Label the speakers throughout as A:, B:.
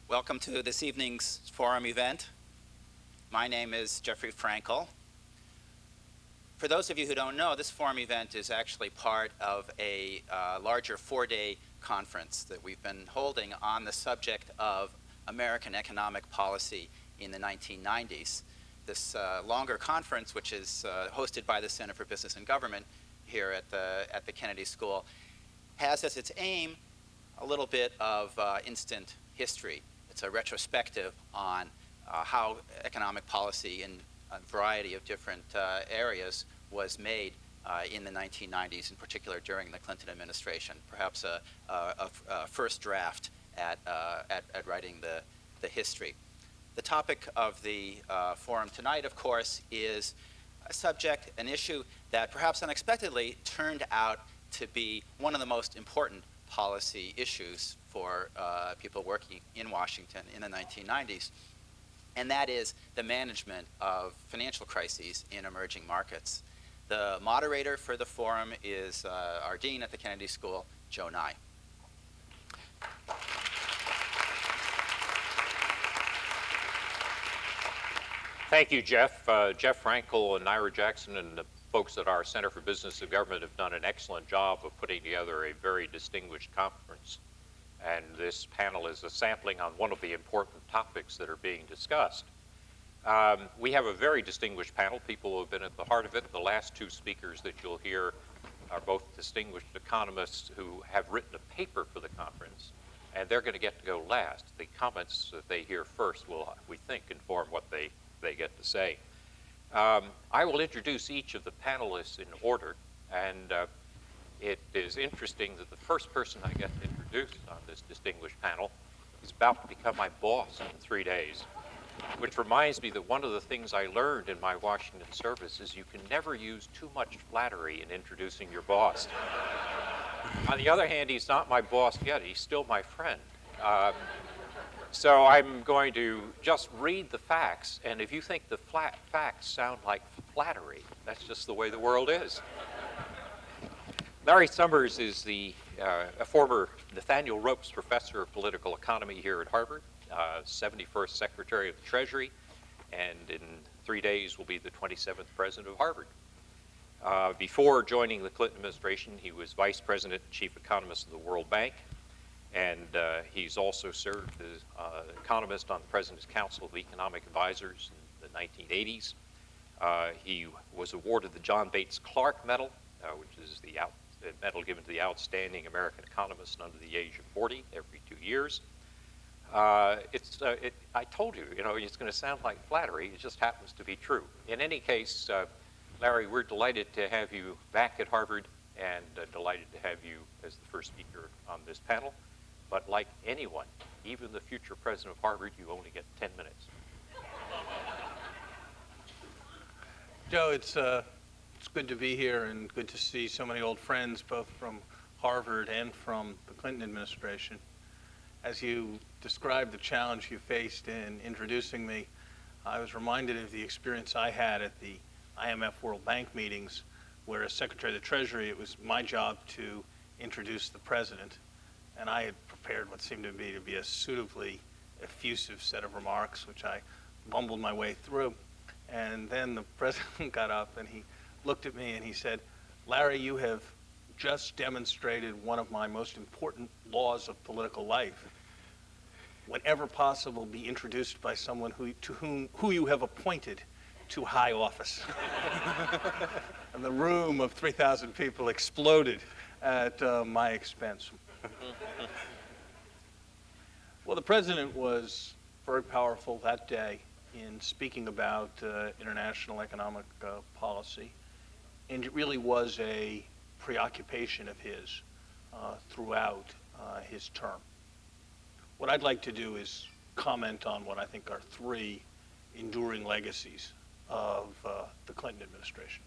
A: Welcome to this evening's forum event. My name is Jeffrey Frankel. For those of you who don't know, this forum event is actually part of a larger 4-day conference that we've been holding on the subject of American economic policy in the 1990s. This longer conference, which is hosted by the Center for Business and Government here at the Kennedy School, has as its aim a little bit of instant history. It's a retrospective on how economic policy in a variety of different areas was made in the 1990s, in particular during the Clinton administration. Perhaps a first draft at writing the history. The topic of the forum tonight, of course, is a subject, an issue that perhaps unexpectedly turned out to be one of the most important policy issues for people working in Washington in the 1990s, and that is the management of financial crises in emerging markets. The moderator for the forum is our dean at the Kennedy School, Joe Nye.
B: Thank you, Jeff. Jeff Frankel and Ira Jackson and the folks at our Center for Business and Government have done an excellent job of putting together a very distinguished conference. And this panel is a sampling on one of the important topics that are being discussed. We have a very distinguished panel, people who have been at the heart of it. The last two speakers that you'll hear are both distinguished economists who have written a paper for the conference, and they're going to get to go last. The comments that they hear first will, we think, inform what they get to say. I will introduce each of the panelists in order, and it is interesting that the first person I get to introduce on this distinguished panel is about to become my boss in 3 days, which reminds me that one of the things I learned in my Washington service is you can never use too much flattery in introducing your boss. On the other hand, he's not my boss yet, he's still my friend. So I'm going to just read the facts, and if you think the facts sound like flattery, that's just the way the world is. Larry Summers is a former Nathaniel Ropes Professor of Political Economy here at Harvard, 71st Secretary of the Treasury, and in 3 days will be the 27th President of Harvard. Before joining the Clinton administration, he was Vice President and Chief Economist of the World Bank, and he's also served as economist on the President's Council of Economic Advisors in the 1980s. He was awarded the John Bates Clark Medal, which is the medal given to the outstanding American economist under the age of 40 every 2 years. I told you, it's going to sound like flattery. It just happens to be true. In any case, Larry, we're delighted to have you back at Harvard and delighted to have you as the first speaker on this panel. But like anyone, even the future president of Harvard, you only get 10 minutes.
C: Joe, it's good to be here and good to see so many old friends, both from Harvard and from the Clinton administration. As you described the challenge you faced in introducing me, I was reminded of the experience I had at the IMF World Bank meetings, where as Secretary of the Treasury, it was my job to introduce the president. And I had prepared what seemed to be a suitably effusive set of remarks, which I mumbled my way through. And then the president got up and he looked at me and he said, "Larry, you have just demonstrated one of my most important laws of political life. Whenever possible, be introduced by someone who you have appointed to high office." And the room of 3,000 people exploded at my expense. Well, the president was very powerful that day in speaking about international economic policy, and it really was a preoccupation of his throughout his term. What I'd like to do is comment on what I think are 3 enduring legacies of the Clinton administration.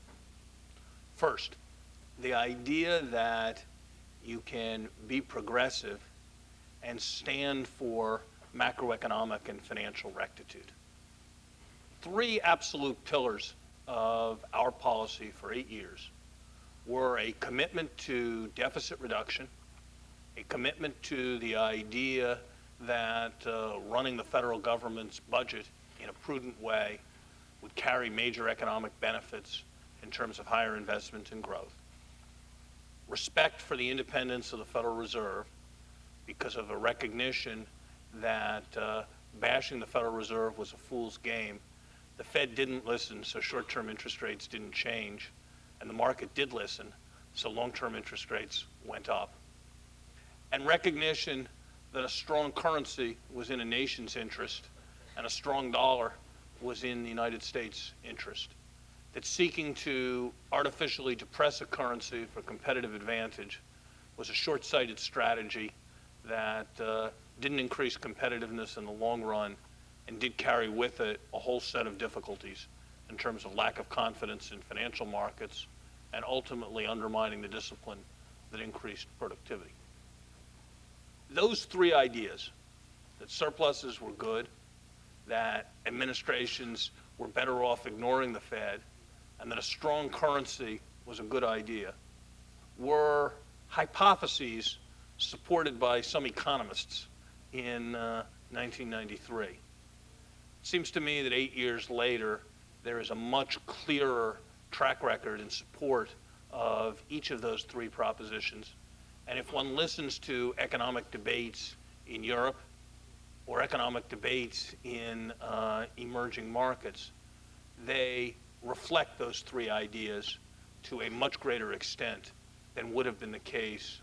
C: First, the idea that you can be progressive and stand for macroeconomic and financial rectitude. 3 absolute pillars of our policy for 8 years were a commitment to deficit reduction, a commitment to the idea that running the federal government's budget in a prudent way would carry major economic benefits in terms of higher investment and growth. Respect for the independence of the Federal Reserve because of a recognition that bashing the Federal Reserve was a fool's game. The Fed didn't listen, so short-term interest rates didn't change, and the market did listen, so long-term interest rates went up. And recognition that a strong currency was in a nation's interest and a strong dollar was in the United States' interest. That seeking to artificially depress a currency for competitive advantage was a short-sighted strategy that didn't increase competitiveness in the long run and did carry with it a whole set of difficulties in terms of lack of confidence in financial markets and ultimately undermining the discipline that increased productivity. Those three ideas, that surpluses were good, that administrations were better off ignoring the Fed, and that a strong currency was a good idea, were hypotheses supported by some economists in 1993. It seems to me that 8 years later, there is a much clearer track record in support of each of those three propositions. And if one listens to economic debates in Europe or economic debates in emerging markets, they reflect those three ideas to a much greater extent than would have been the case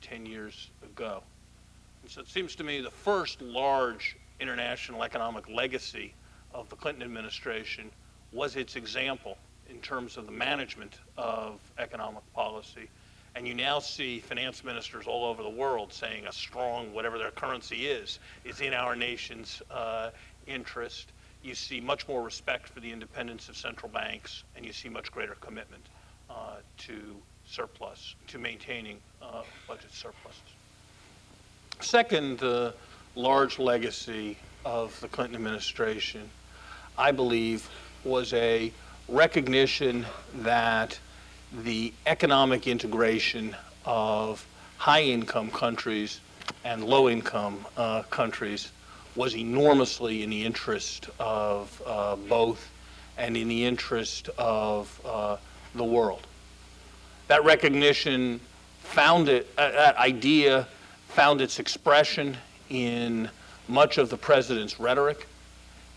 C: 10 years ago. And so it seems to me the first large international economic legacy of the Clinton administration was its example in terms of the management of economic policy. And you now see finance ministers all over the world saying a strong, whatever their currency is in our nation's interest. You see much more respect for the independence of central banks, and you see much greater commitment to maintaining budget surpluses. Second large legacy of the Clinton administration, I believe, was a recognition that the economic integration of high-income countries and low-income countries was enormously in the interest of both and in the interest of the world. That recognition that idea found its expression in much of the president's rhetoric.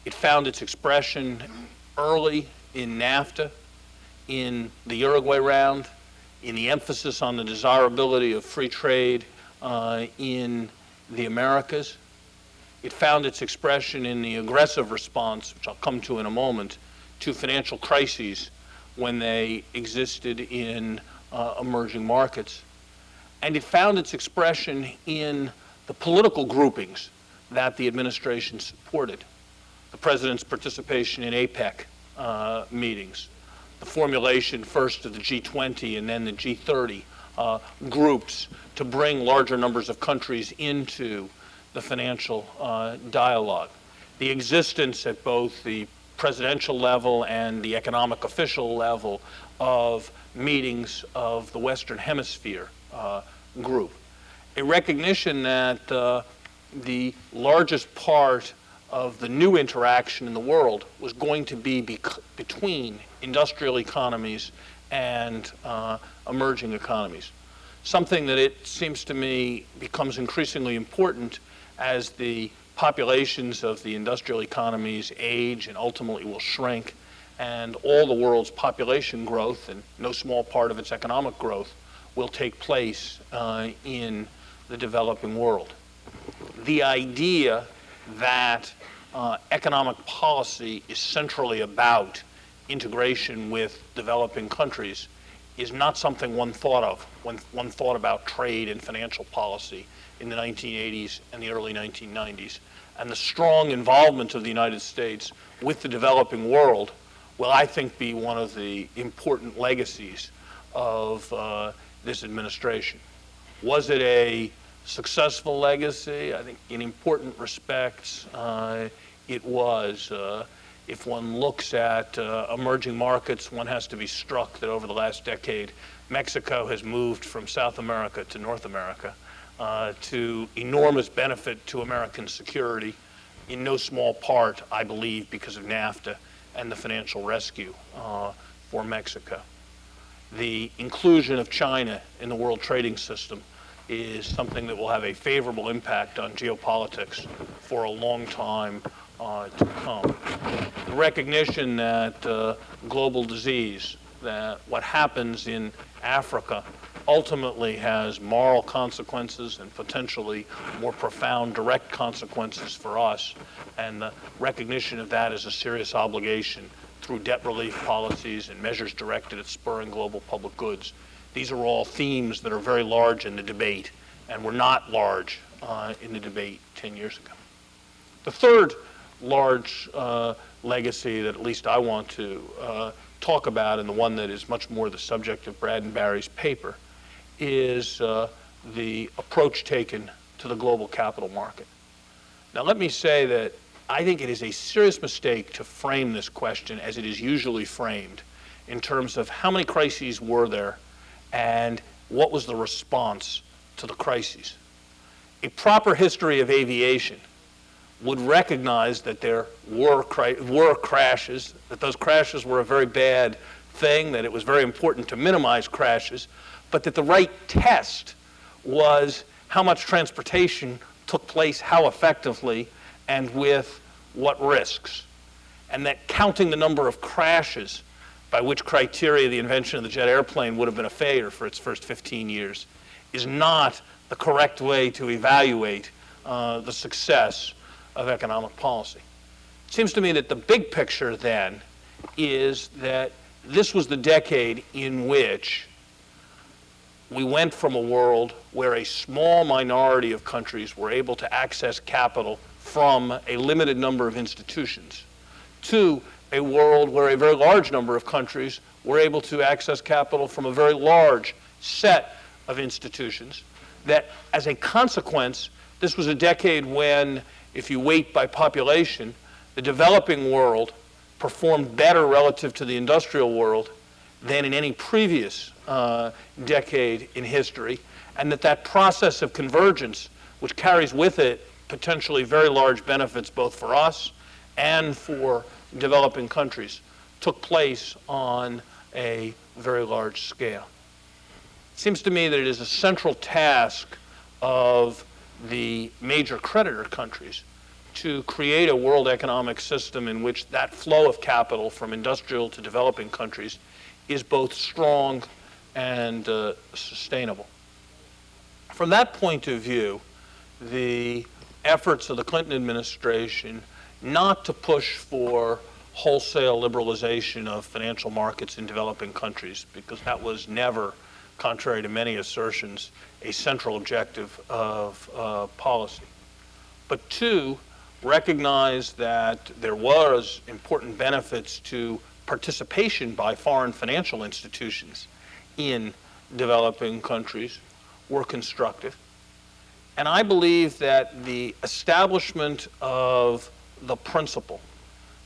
C: It found its expression early in NAFTA, in the Uruguay round, in the emphasis on the desirability of free trade in the Americas. It found its expression in the aggressive response, which I'll come to in a moment, to financial crises when they existed in emerging markets. And it found its expression in the political groupings that the administration supported. The president's participation in APEC meetings, the formulation first of the G20 and then the G30 groups to bring larger numbers of countries into the financial dialogue. The existence at both the presidential level and the economic official level of meetings of the Western Hemisphere group. A recognition that the largest part of the new interaction in the world was going to be between industrial economies and emerging economies. Something that it seems to me becomes increasingly important as the populations of the industrial economies age and ultimately will shrink, and all the world's population growth, and no small part of its economic growth, will take place in the developing world. The idea that economic policy is centrally about integration with developing countries is not something one thought of when one thought about trade and financial policy in the 1980s and the early 1990s. And the strong involvement of the United States with the developing world will, I think, be one of the important legacies of this administration. Was it a successful legacy? I think in important respects it was. If one looks at emerging markets, one has to be struck that over the last decade, Mexico has moved from South America to North America. to enormous benefit to American security, in no small part, I believe, because of NAFTA and the financial rescue for Mexico. The inclusion of China in the world trading system is something that will have a favorable impact on geopolitics for a long time to come. The recognition that global disease, that what happens in Africa ultimately has moral consequences and potentially more profound direct consequences for us, and the recognition of that as a serious obligation through debt relief policies and measures directed at spurring global public goods. These are all themes that are very large in the debate and were not large in the debate 10 years ago. The third large legacy that at least I want to talk about, and the one that is much more the subject of Brad and Barry's paper, is the approach taken to the global capital market. Now let me say that I think it is a serious mistake to frame this question as it is usually framed in terms of how many crises were there and what was the response to the crises. A proper history of aviation would recognize that there were crashes, that those crashes were a very bad thing, that it was very important to minimize crashes, but that the right test was how much transportation took place, how effectively, and with what risks. And that counting the number of crashes, by which criteria the invention of the jet airplane would have been a failure for its first 15 years, is not the correct way to evaluate the success of economic policy. It seems to me that the big picture then is that this was the decade in which we went from a world where a small minority of countries were able to access capital from a limited number of institutions to a world where a very large number of countries were able to access capital from a very large set of institutions. That as a consequence, this was a decade when, if you weight by population, the developing world performed better relative to the industrial world than in any previous decade in history, and that process of convergence, which carries with it potentially very large benefits both for us and for developing countries, took place on a very large scale. It seems to me that it is a central task of the major creditor countries to create a world economic system in which that flow of capital from industrial to developing countries is both strong and sustainable. From that point of view, the efforts of the Clinton administration not to push for wholesale liberalization of financial markets in developing countries, because that was never, contrary to many assertions, a central objective of policy. But two, recognize that there was important benefits to participation by foreign financial institutions in developing countries were constructive. And I believe that the establishment of the principle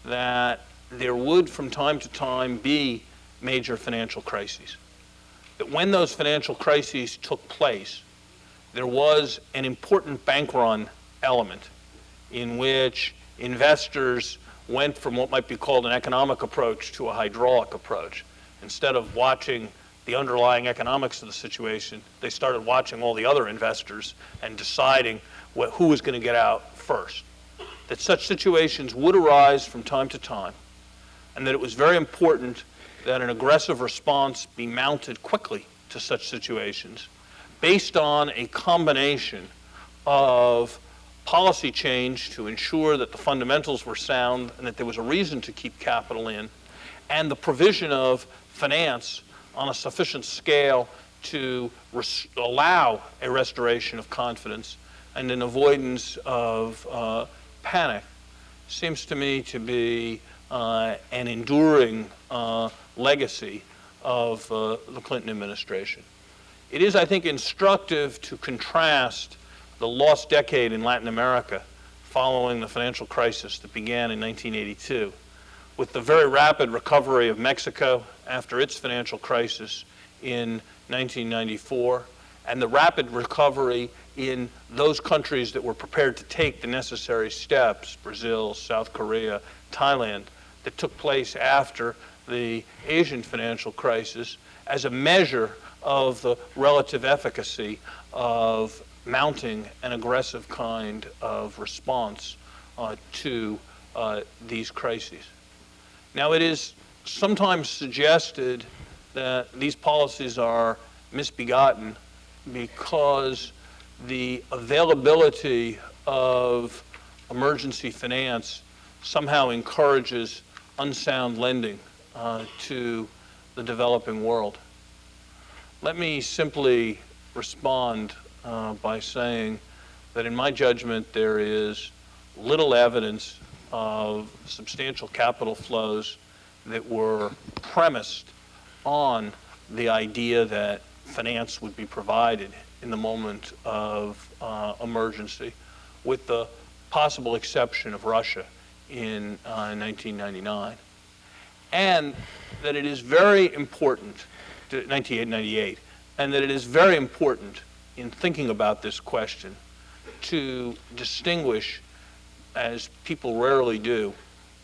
C: that there would from time to time be major financial crises, that when those financial crises took place, there was an important bank run element in which investors went from what might be called an economic approach to a hydraulic approach. Instead of watching the underlying economics of the situation, they started watching all the other investors and deciding who was going to get out first. That such situations would arise from time to time, and that it was very important that an aggressive response be mounted quickly to such situations based on a combination of policy change to ensure that the fundamentals were sound and that there was a reason to keep capital in, and the provision of finance on a sufficient scale to allow a restoration of confidence and an avoidance of panic, seems to me to be an enduring legacy of the Clinton administration. It is, I think, instructive to contrast the lost decade in Latin America following the financial crisis that began in 1982 with the very rapid recovery of Mexico after its financial crisis in 1994, and the rapid recovery in those countries that were prepared to take the necessary steps, Brazil, South Korea, Thailand, that took place after the Asian financial crisis as a measure of the relative efficacy of mounting an aggressive kind of response to these crises. Now, it is sometimes suggested that these policies are misbegotten because the availability of emergency finance somehow encourages unsound lending to the developing world. Let me simply respond by saying that in my judgment there is little evidence of substantial capital flows that were premised on the idea that finance would be provided in the moment of emergency, with the possible exception of Russia in 1999. And that it is very important, 1998, and that it is very important in thinking about this question to distinguish, as people rarely do,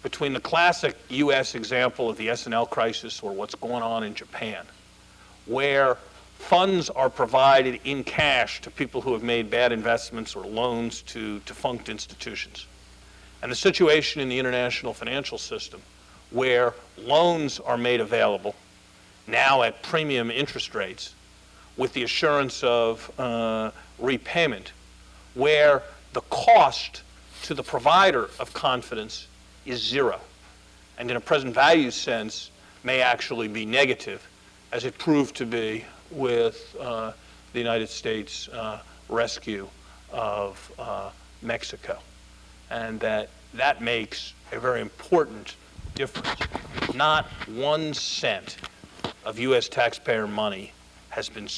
C: between the classic U.S. example of the S&L crisis or what's going on in Japan, where funds are provided in cash to people who have made bad investments or loans to defunct institutions, and the situation in the international financial system, where loans are made available, now at premium interest rates, with the assurance of repayment, where the cost to the provider of confidence is zero, and in a present value sense may actually be negative, as it proved to be with the United States rescue of Mexico. And that makes a very important difference. Not 1 cent of U.S. taxpayer money has been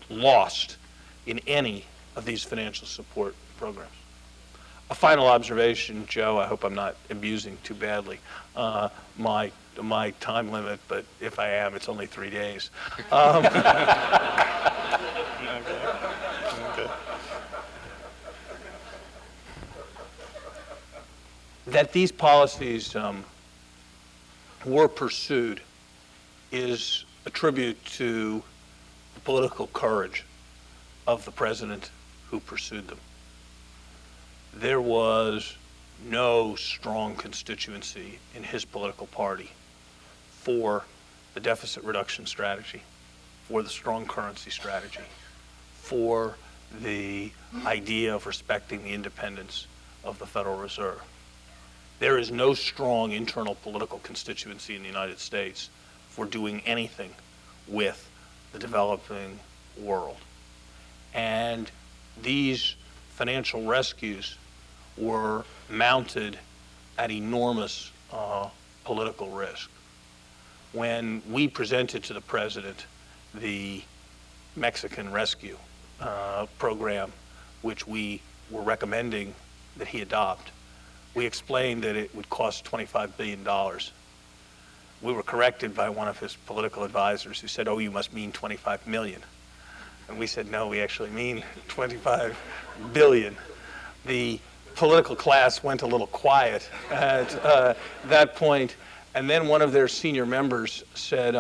C: lost in any of these financial support programs. A final observation, Joe, I hope I'm not abusing too badly my time limit, but if I am, it's only 3 days. Okay. That these policies were pursued is a tribute to the political courage of the president who pursued them. There was no strong constituency in his political party for the deficit reduction strategy, for the strong currency strategy, for the idea of respecting the independence of the Federal Reserve. There is no strong internal political constituency in the United States for doing anything with the developing world. And these financial rescues were mounted at enormous political risk. When we presented to the president the Mexican rescue program, which we were recommending that he adopt, we explained that it would cost $25 billion. We were corrected by one of his political advisors who said, "Oh, you must mean 25 million." And we said, "No, we actually mean 25 billion. The political class went a little quiet at that point, and then one of their senior members said,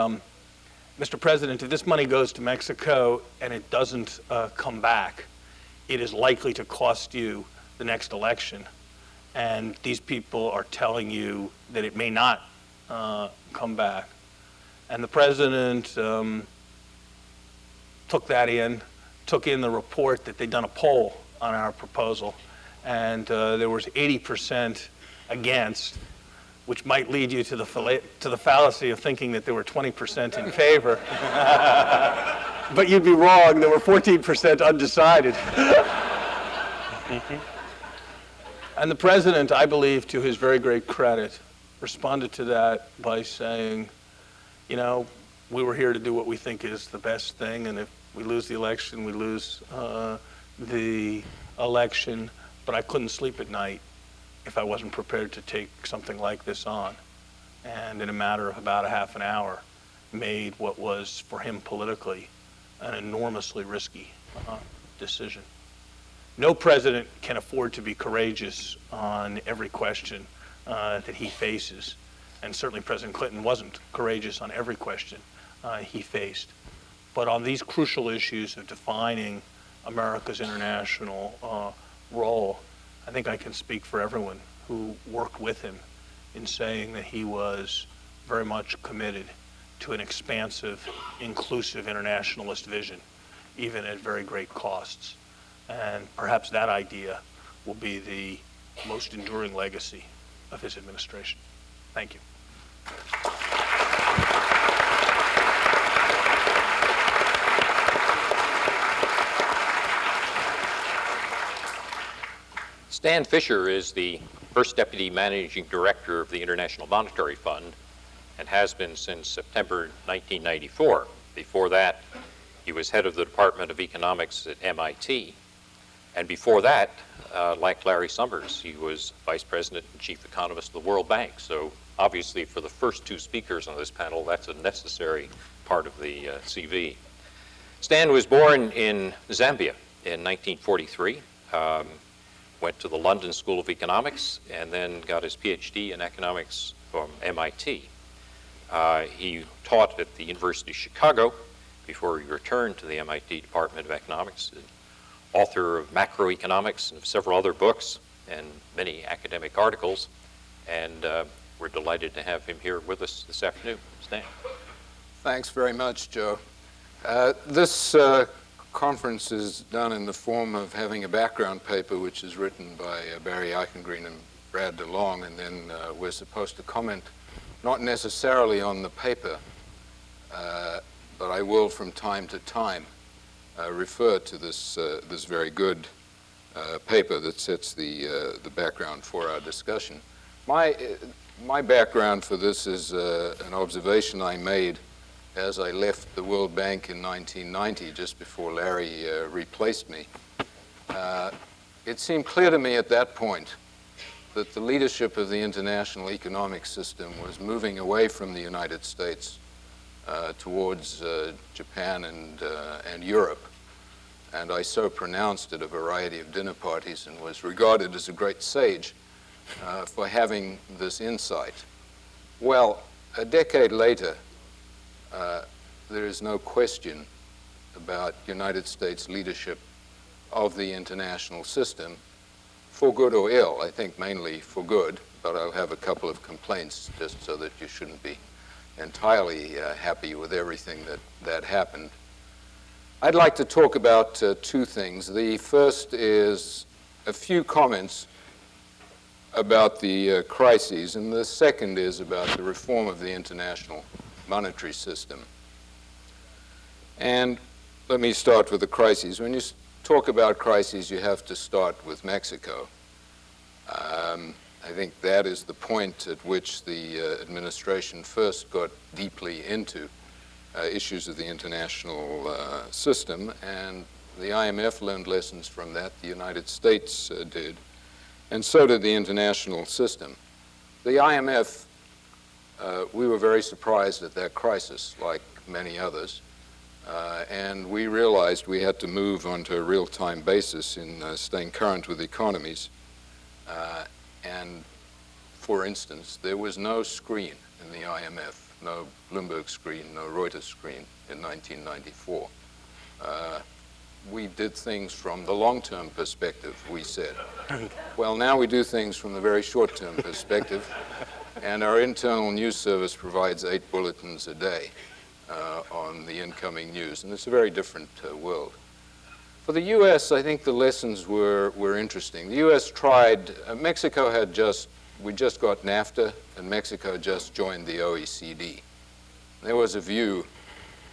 C: "Mr. President, if this money goes to Mexico and it doesn't come back, it is likely to cost you the next election. And these people are telling you that it may not come back." And the president took that in, took in the report that they'd done a poll on our proposal, and there was 80% against, which might lead you to the fallacy of thinking that there were 20% in favor. But you'd be wrong. There were 14% undecided. And the president, I believe, to his very great credit, responded to that by saying, you know, we were here to do what we think is the best thing, and if we lose the election, we lose the election, but I couldn't sleep at night if I wasn't prepared to take something like this on. And in a matter of about a half an hour, made what was, for him politically, an enormously risky decision. No president can afford to be courageous on every question that he faces. And certainly President Clinton wasn't courageous on every question he faced. But on these crucial issues of defining America's international role, I think I can speak for everyone who worked with him in saying that he was very much committed to an expansive, inclusive internationalist vision, even at very great costs. And perhaps that idea will be the most enduring legacy of his administration. Thank you.
B: Stan Fisher is the first Deputy Managing Director of the International Monetary Fund and has been since September 1994. Before that, he was head of the Department of Economics at MIT. And before that, like Larry Summers, he was Vice President and Chief Economist of the World Bank. So obviously for the first two speakers on this panel, that's a necessary part of the CV. Stan was born in Zambia in 1943. Went to the London School of Economics and then got his PhD in economics from MIT. He taught at the University of Chicago before he returned to the MIT Department of Economics, author of Macroeconomics and of several other books and many academic articles. And we're delighted to have him here with us this afternoon. Stan.
D: Thanks very much, Joe. This conference is done in the form of having a background paper which is written by Barry Eichengreen and Brad DeLong, and then we're supposed to comment not necessarily on the paper, but I will from time to time refer to this, this very good paper that sets the background for our discussion. My background for this is an observation I made as I left the World Bank in 1990, just before Larry replaced me. It seemed clear to me at that point that the leadership of the international economic system was moving away from the United States towards Japan and Europe. And I so pronounced at a variety of dinner parties and was regarded as a great sage for having this insight. Well, a decade later, there is no question about United States leadership of the international system, for good or ill. I think mainly for good, but I'll have a couple of complaints just so that you shouldn't be entirely happy with everything that happened. I'd like to talk about two things. The first is a few comments about the crises, and the second is about the reform of the international monetary system. And let me start with the crises. When you talk about crises, you have to start with Mexico. I think that is the point at which the administration first got deeply into issues of the international system, and the IMF learned lessons from that. The United States did, and so did the international system. The IMF, we were very surprised at that crisis, like many others, and we realized we had to move onto a real-time basis in staying current with economies. And for instance, there was no screen in the IMF, no Bloomberg screen, no Reuters screen in 1994. We did things from the long-term perspective, we said. Well, now we do things from the very short-term perspective, and our internal news service provides 8 bulletins a day on the incoming news, and it's a very different world. For the U.S., I think the lessons were interesting. The U.S. tried, Mexico had we just got NAFTA, and Mexico just joined the OECD. There was a view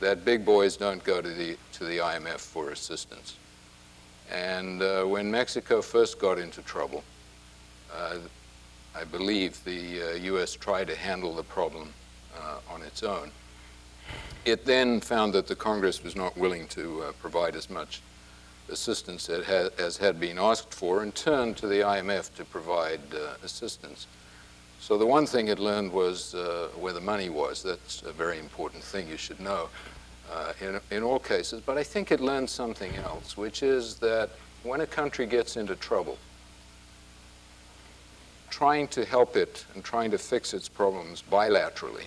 D: that big boys don't go to the IMF for assistance. And when Mexico first got into trouble, I believe the U.S. tried to handle the problem on its own. It then found that the Congress was not willing to provide as much assistance as had been asked for, and turned to the IMF to provide assistance. So the one thing it learned was where the money was. That's a very important thing you should know in all cases. But I think it learned something else, which is that when a country gets into trouble, trying to help it and trying to fix its problems bilaterally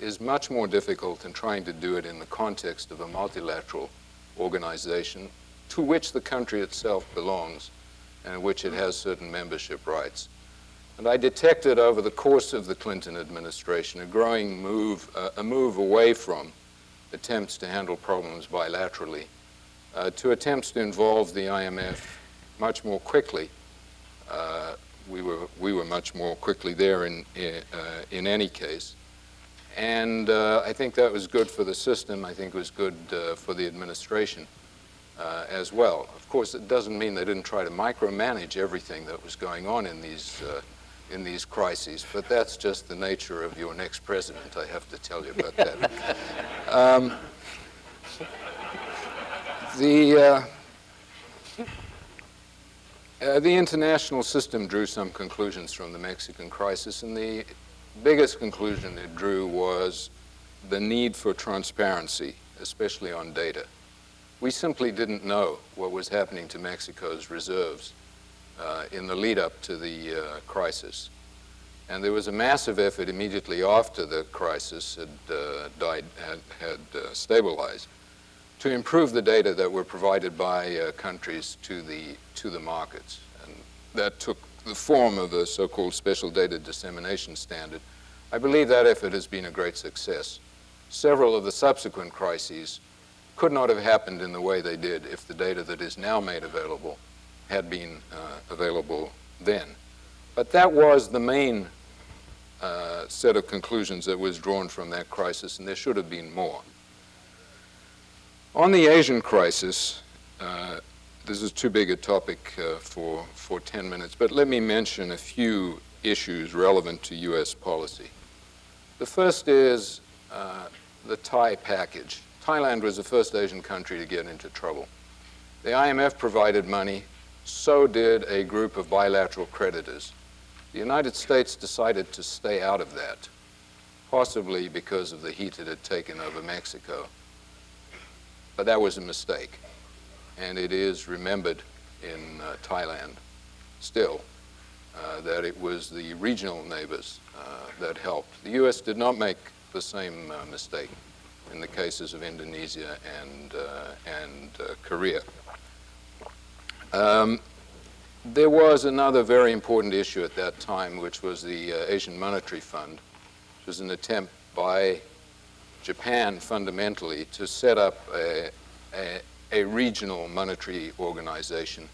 D: is much more difficult than trying to do it in the context of a multilateral organization to which the country itself belongs and in which it has certain membership rights. And I detected over the course of the Clinton administration a growing move, a move away from attempts to handle problems bilaterally to attempts to involve the IMF much more quickly. We were much more quickly there in any case. And I think that was good for the system. I think it was good for the administration as well. Of course, it doesn't mean they didn't try to micromanage everything that was going on in these crises, but that's just the nature of your next president, I have to tell you about that. The international system drew some conclusions from the Mexican crisis, and the biggest conclusion it drew was the need for transparency, especially on data. We simply didn't know what was happening to Mexico's reserves in the lead up to the crisis. And there was a massive effort immediately after the crisis had stabilized to improve the data that were provided by countries to the markets. And that took the form of a so-called special data dissemination standard. I believe that effort has been a great success. Several of the subsequent crises could not have happened in the way they did if the data that is now made available had been available then. But that was the main set of conclusions that was drawn from that crisis, and there should have been more. On the Asian crisis, this is too big a topic for 10 minutes, but let me mention a few issues relevant to U.S. policy. The first is the Thai package. Thailand was the first Asian country to get into trouble. The IMF provided money, so did a group of bilateral creditors. The United States decided to stay out of that, possibly because of the heat it had taken over Mexico. But that was a mistake, and it is remembered in Thailand still that it was the regional neighbors that helped. The U.S. did not make the same mistake in the cases of Indonesia and Korea. There was another very important issue at that time, which was the Asian Monetary Fund, which was an attempt by Japan fundamentally to set up a regional monetary organization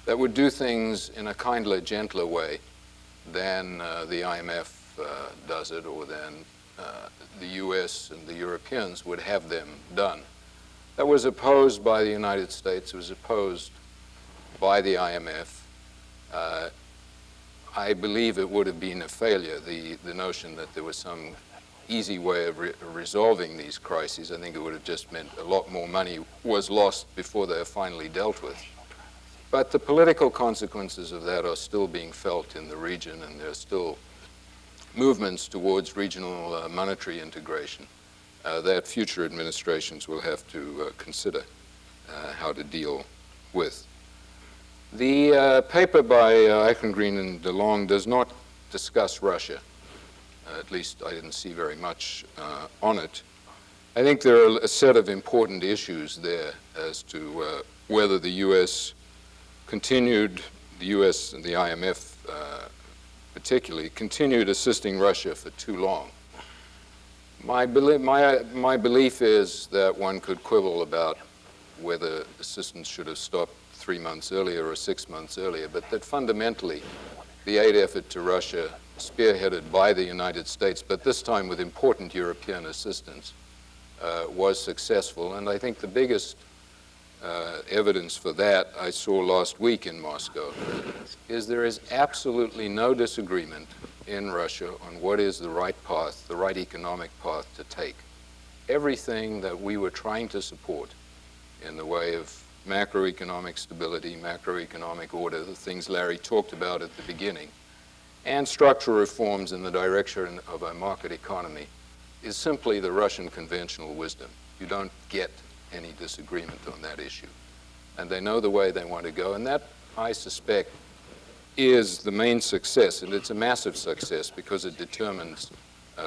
D: that would do things in a kinder, gentler way than the IMF does it, or than the US and the Europeans would have them done. That was opposed by the United States. It was opposed by the IMF. I believe it would have been a failure, the notion that there was some easy way of resolving these crises. I think it would have just meant a lot more money was lost before they are finally dealt with. But the political consequences of that are still being felt in the region, and there are still movements towards regional monetary integration that future administrations will have to consider how to deal with. The paper by Eichengreen and DeLong does not discuss Russia. At least I didn't see very much on it. I think there are a set of important issues there as to whether the U.S. continued, the U.S. and the IMF particularly, continued assisting Russia for too long. My belief is that one could quibble about whether assistance should have stopped 3 months earlier or 6 months earlier, but that fundamentally the aid effort to Russia, spearheaded by the United States, but this time with important European assistance, was successful. And I think the biggest evidence for that I saw last week in Moscow is there is absolutely no disagreement in Russia on what is the right path, the right economic path to take. Everything that we were trying to support in the way of macroeconomic stability, macroeconomic order, the things Larry talked about at the beginning, and structural reforms in the direction of a market economy is simply the Russian conventional wisdom. You don't get any disagreement on that issue. and they know the way they want to go. And that, I suspect, is the main success, and it's a massive success because it determines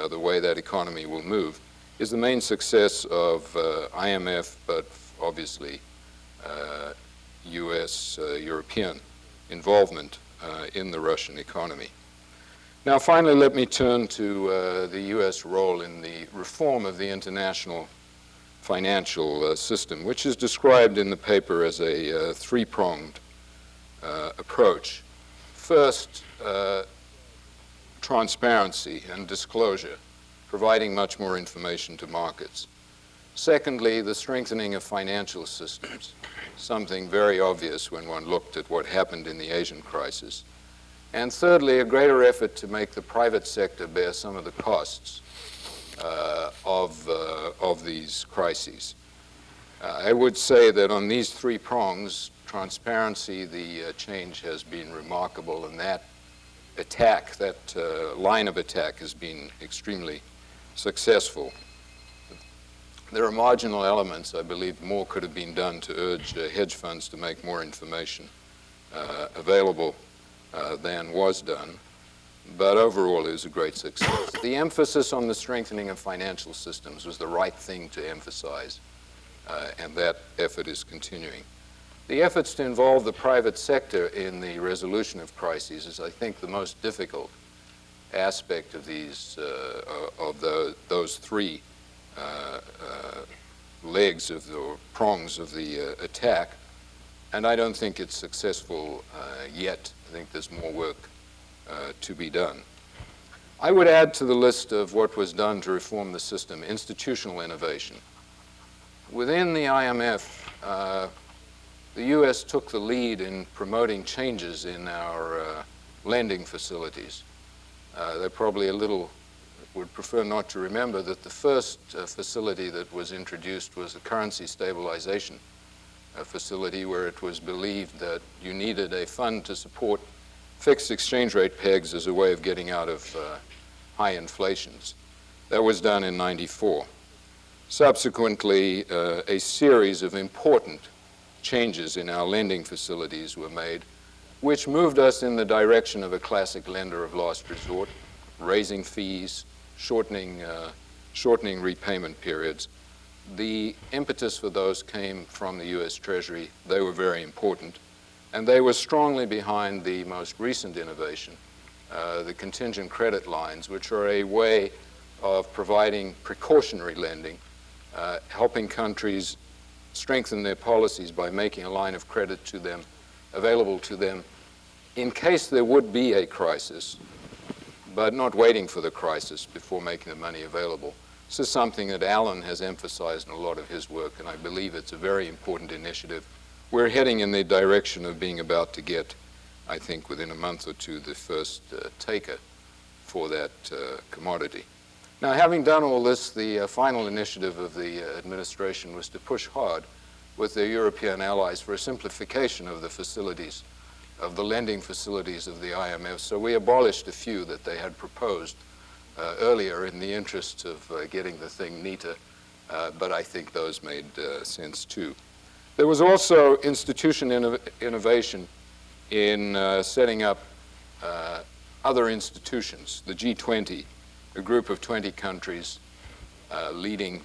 D: the way that economy will move, is the main success of IMF, but obviously US, European involvement in the Russian economy. Now, finally, let me turn to the US role in the reform of the international financial system, which is described in the paper as a three-pronged approach. First, transparency and disclosure, providing much more information to markets. Secondly, the strengthening of financial systems, something very obvious when one looked at what happened in the Asian crisis. And thirdly, a greater effort to make the private sector bear some of the costs of these crises. I would say that on these three prongs, transparency, the change has been remarkable, and that attack, that line of attack has been extremely successful. There are marginal elements. I believe more could have been done to urge hedge funds to make more information available than was done. But overall, it was a great success. The emphasis on the strengthening of financial systems was the right thing to emphasize, and that effort is continuing. The efforts to involve the private sector in the resolution of crises is, I think, the most difficult aspect of these, those three legs of the prongs of the attack, and I don't think it's successful yet. I think there's more work to be done. I would add to the list of what was done to reform the system institutional innovation. Within the IMF, the US took the lead in promoting changes in our lending facilities. They probably would prefer not to remember that the first facility that was introduced was a currency stabilization facility, where it was believed that you needed a fund to support fixed exchange rate pegs as a way of getting out of high inflations. That was done in '94. Subsequently, a series of important changes in our lending facilities were made, which moved us in the direction of a classic lender of last resort, raising fees, shortening repayment periods. The impetus for those came from the US Treasury. They were very important, and they were strongly behind the most recent innovation, the contingent credit lines, which are a way of providing precautionary lending, helping countries strengthen their policies by making a line of credit to them, available to them in case there would be a crisis, but not waiting for the crisis before making the money available. This is something that Alan has emphasized in a lot of his work, and I believe it's a very important initiative. We're heading in the direction of being about to get, I think, within a month or two, the first taker for that commodity. Now, having done all this, the final initiative of the administration was to push hard with their European allies for a simplification of the facilities, of the lending facilities of the IMF. So we abolished a few that they had proposed earlier in the interest of getting the thing neater, but I think those made sense too. There was also innovation in setting up other institutions, the G20, a group of 20 countries leading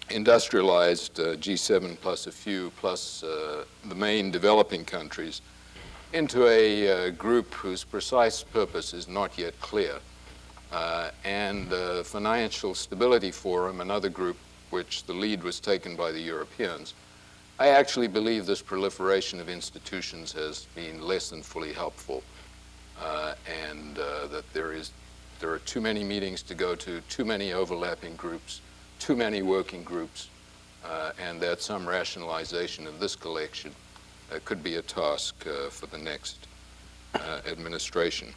D: industrialized G7 plus a few, plus the main developing countries, into a group whose precise purpose is not yet clear. And the Financial Stability Forum, another group which the lead was taken by the Europeans. I actually believe this proliferation of institutions has been less than fully helpful, and that there are too many meetings to go to, too many overlapping groups, too many working groups, and that some rationalization of this collection could be a task for the next administration.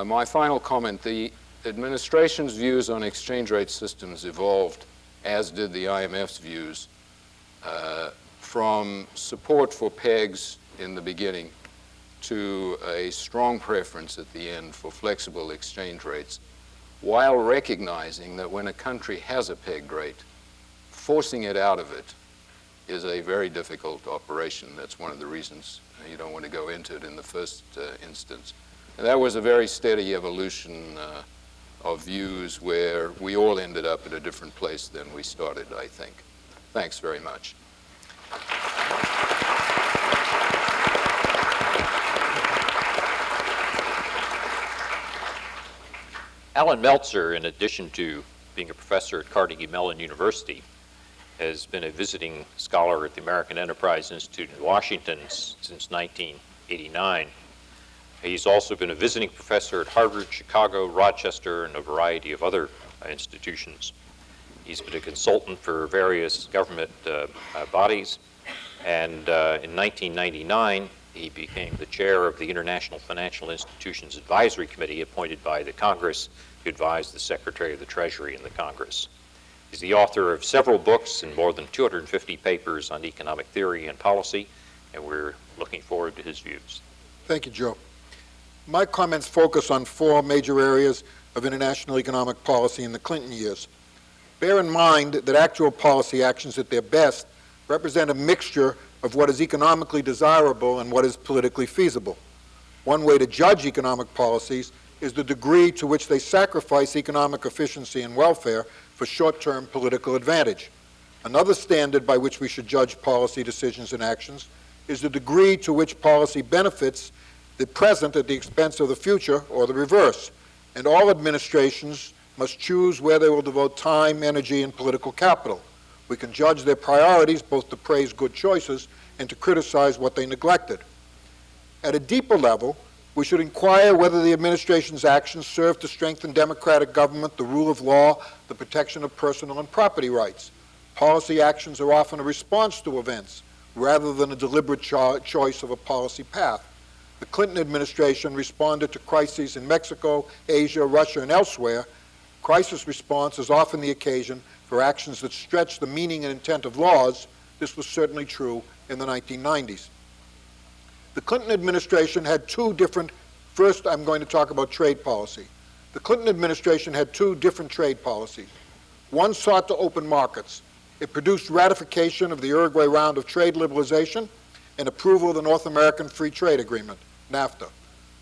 D: My final comment, the administration's views on exchange rate systems evolved, as did the IMF's views, from support for pegs in the beginning to a strong preference at the end for flexible exchange rates, while recognizing that when a country has a peg rate, forcing it out of it is a very difficult operation. That's one of the reasons you don't want to go into it in the first instance. And that was a very steady evolution of views where we all ended up at a different place than we started, I think. Thanks very much.
B: Alan Meltzer, in addition to being a professor at Carnegie Mellon University, has been a visiting scholar at the American Enterprise Institute in Washington since 1989. He's also been a visiting professor at Harvard, Chicago, Rochester, and a variety of other institutions. He's been a consultant for various government bodies, and in 1999, he became the chair of the International Financial Institutions Advisory Committee appointed by the Congress to advise the Secretary of the Treasury in the Congress. He's the author of several books and more than 250 papers on economic theory and policy, and we're looking forward to his views.
E: Thank you, Joe. My comments focus on four major areas of international economic policy in the Clinton years. Bear in mind that actual policy actions at their best represent a mixture of what is economically desirable and what is politically feasible. One way to judge economic policies is the degree to which they sacrifice economic efficiency and welfare for short-term political advantage. Another standard by which we should judge policy decisions and actions is the degree to which policy benefits the present at the expense of the future, or the reverse. And all administrations must choose where they will devote time, energy, and political capital. We can judge their priorities both to praise good choices and to criticize what they neglected. At a deeper level, we should inquire whether the administration's actions serve to strengthen democratic government, the rule of law, the protection of personal and property rights. Policy actions are often a response to events rather than a deliberate choice of a policy path. The Clinton administration responded to crises in Mexico, Asia, Russia, and elsewhere. Crisis response is often the occasion for actions that stretch the meaning and intent of laws. This was certainly true in the 1990s. The Clinton administration had two different, first I'm going to talk about trade policy. The Clinton administration had two different trade policies. One sought to open markets. It produced ratification of the Uruguay round of trade liberalization and approval of the North American Free Trade Agreement, NAFTA.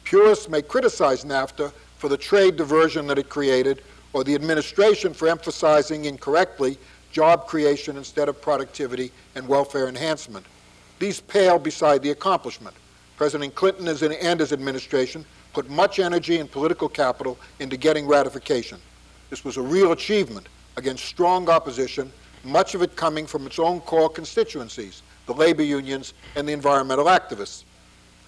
E: Purists may criticize NAFTA for the trade diversion that it created, or the administration for emphasizing incorrectly job creation instead of productivity and welfare enhancement. These pale beside the accomplishment. President Clinton and his administration put much energy and political capital into getting ratification. This was a real achievement against strong opposition, much of it coming from its own core constituencies, the labor unions and the environmental activists.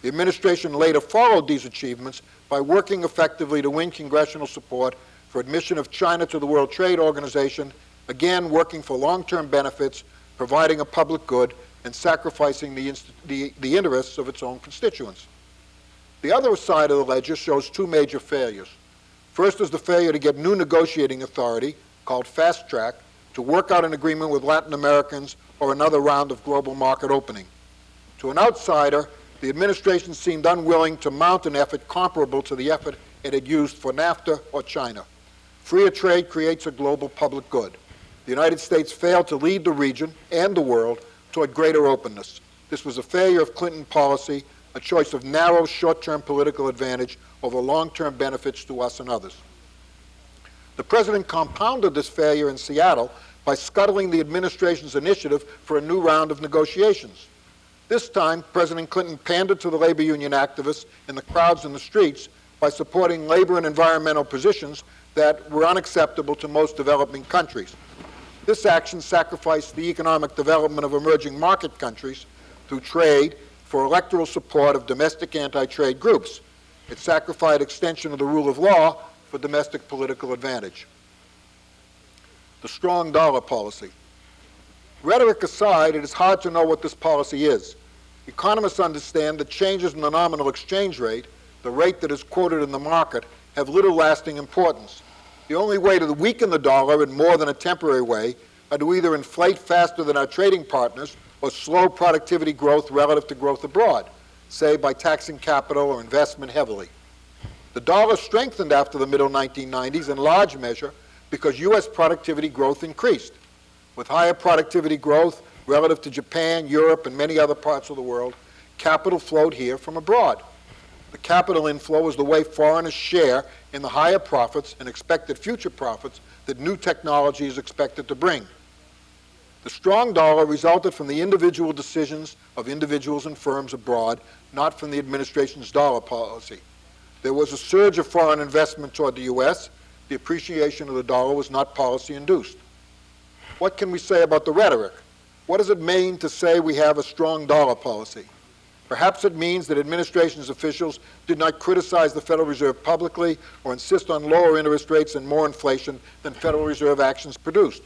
E: The administration later followed these achievements by working effectively to win congressional support for admission of China to the World Trade Organization, again working for long-term benefits, providing a public good, and sacrificing the interests of its own constituents. The other side of the ledger shows two major failures. First is the failure to get new negotiating authority, called Fast Track, to work out an agreement with Latin Americans or another round of global market opening. To an outsider, the administration seemed unwilling to mount an effort comparable to the effort it had used for NAFTA or China. Freer trade creates a global public good. The United States failed to lead the region and the world toward greater openness. This was a failure of Clinton policy, a choice of narrow short-term political advantage over long-term benefits to us and others. The president compounded this failure in Seattle by scuttling the administration's initiative for a new round of negotiations. This time, President Clinton pandered to the labor union activists and the crowds in the streets by supporting labor and environmental positions that were unacceptable to most developing countries. This action sacrificed the economic development of emerging market countries through trade for electoral support of domestic anti-trade groups. It sacrificed extension of the rule of law for domestic political advantage. The strong dollar policy. Rhetoric aside, it is hard to know what this policy is. Economists understand that changes in the nominal exchange rate, the rate that is quoted in the market, have little lasting importance. The only way to weaken the dollar in more than a temporary way are to either inflate faster than our trading partners or slow productivity growth relative to growth abroad, say by taxing capital or investment heavily. The dollar strengthened after the middle 1990s in large measure because U.S. productivity growth increased. With higher productivity growth, Relative to Japan, Europe, and many other parts of the world, capital flowed here from abroad. The capital inflow was the way foreigners share in the higher profits and expected future profits that new technology is expected to bring. The strong dollar resulted from the individual decisions of individuals and firms abroad, not from the administration's dollar policy. There was a surge of foreign investment toward the U.S. The appreciation of the dollar was not policy-induced. What can we say about the rhetoric? What does it mean to say we have a strong dollar policy? Perhaps it means that administration's officials did not criticize the Federal Reserve publicly or insist on lower interest rates and more inflation than Federal Reserve actions produced.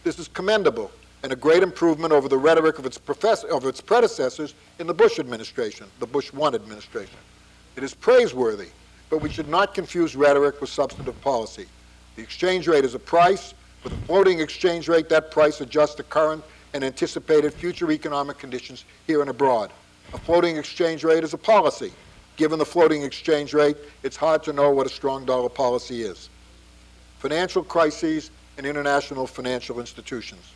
E: This is commendable and a great improvement over the rhetoric of its predecessors in the Bush administration, the Bush 1 administration. It is praiseworthy, but we should not confuse rhetoric with substantive policy. The exchange rate is a price. With a floating exchange rate, that price adjusts to current and anticipated future economic conditions here and abroad. A floating exchange rate is a policy. Given the floating exchange rate, it's hard to know what a strong dollar policy is. Financial crises and international financial institutions.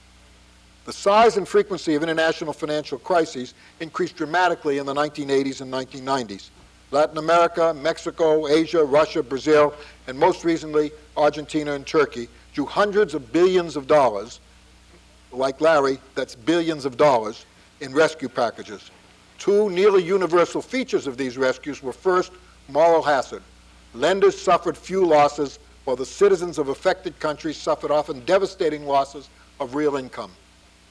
E: The size and frequency of international financial crises increased dramatically in the 1980s and 1990s. Latin America, Mexico, Asia, Russia, Brazil, and most recently Argentina and Turkey drew hundreds of billions of dollars, like Larry, that's billions of dollars, in rescue packages. Two nearly universal features of these rescues were, first, moral hazard. Lenders suffered few losses, while the citizens of affected countries suffered often devastating losses of real income.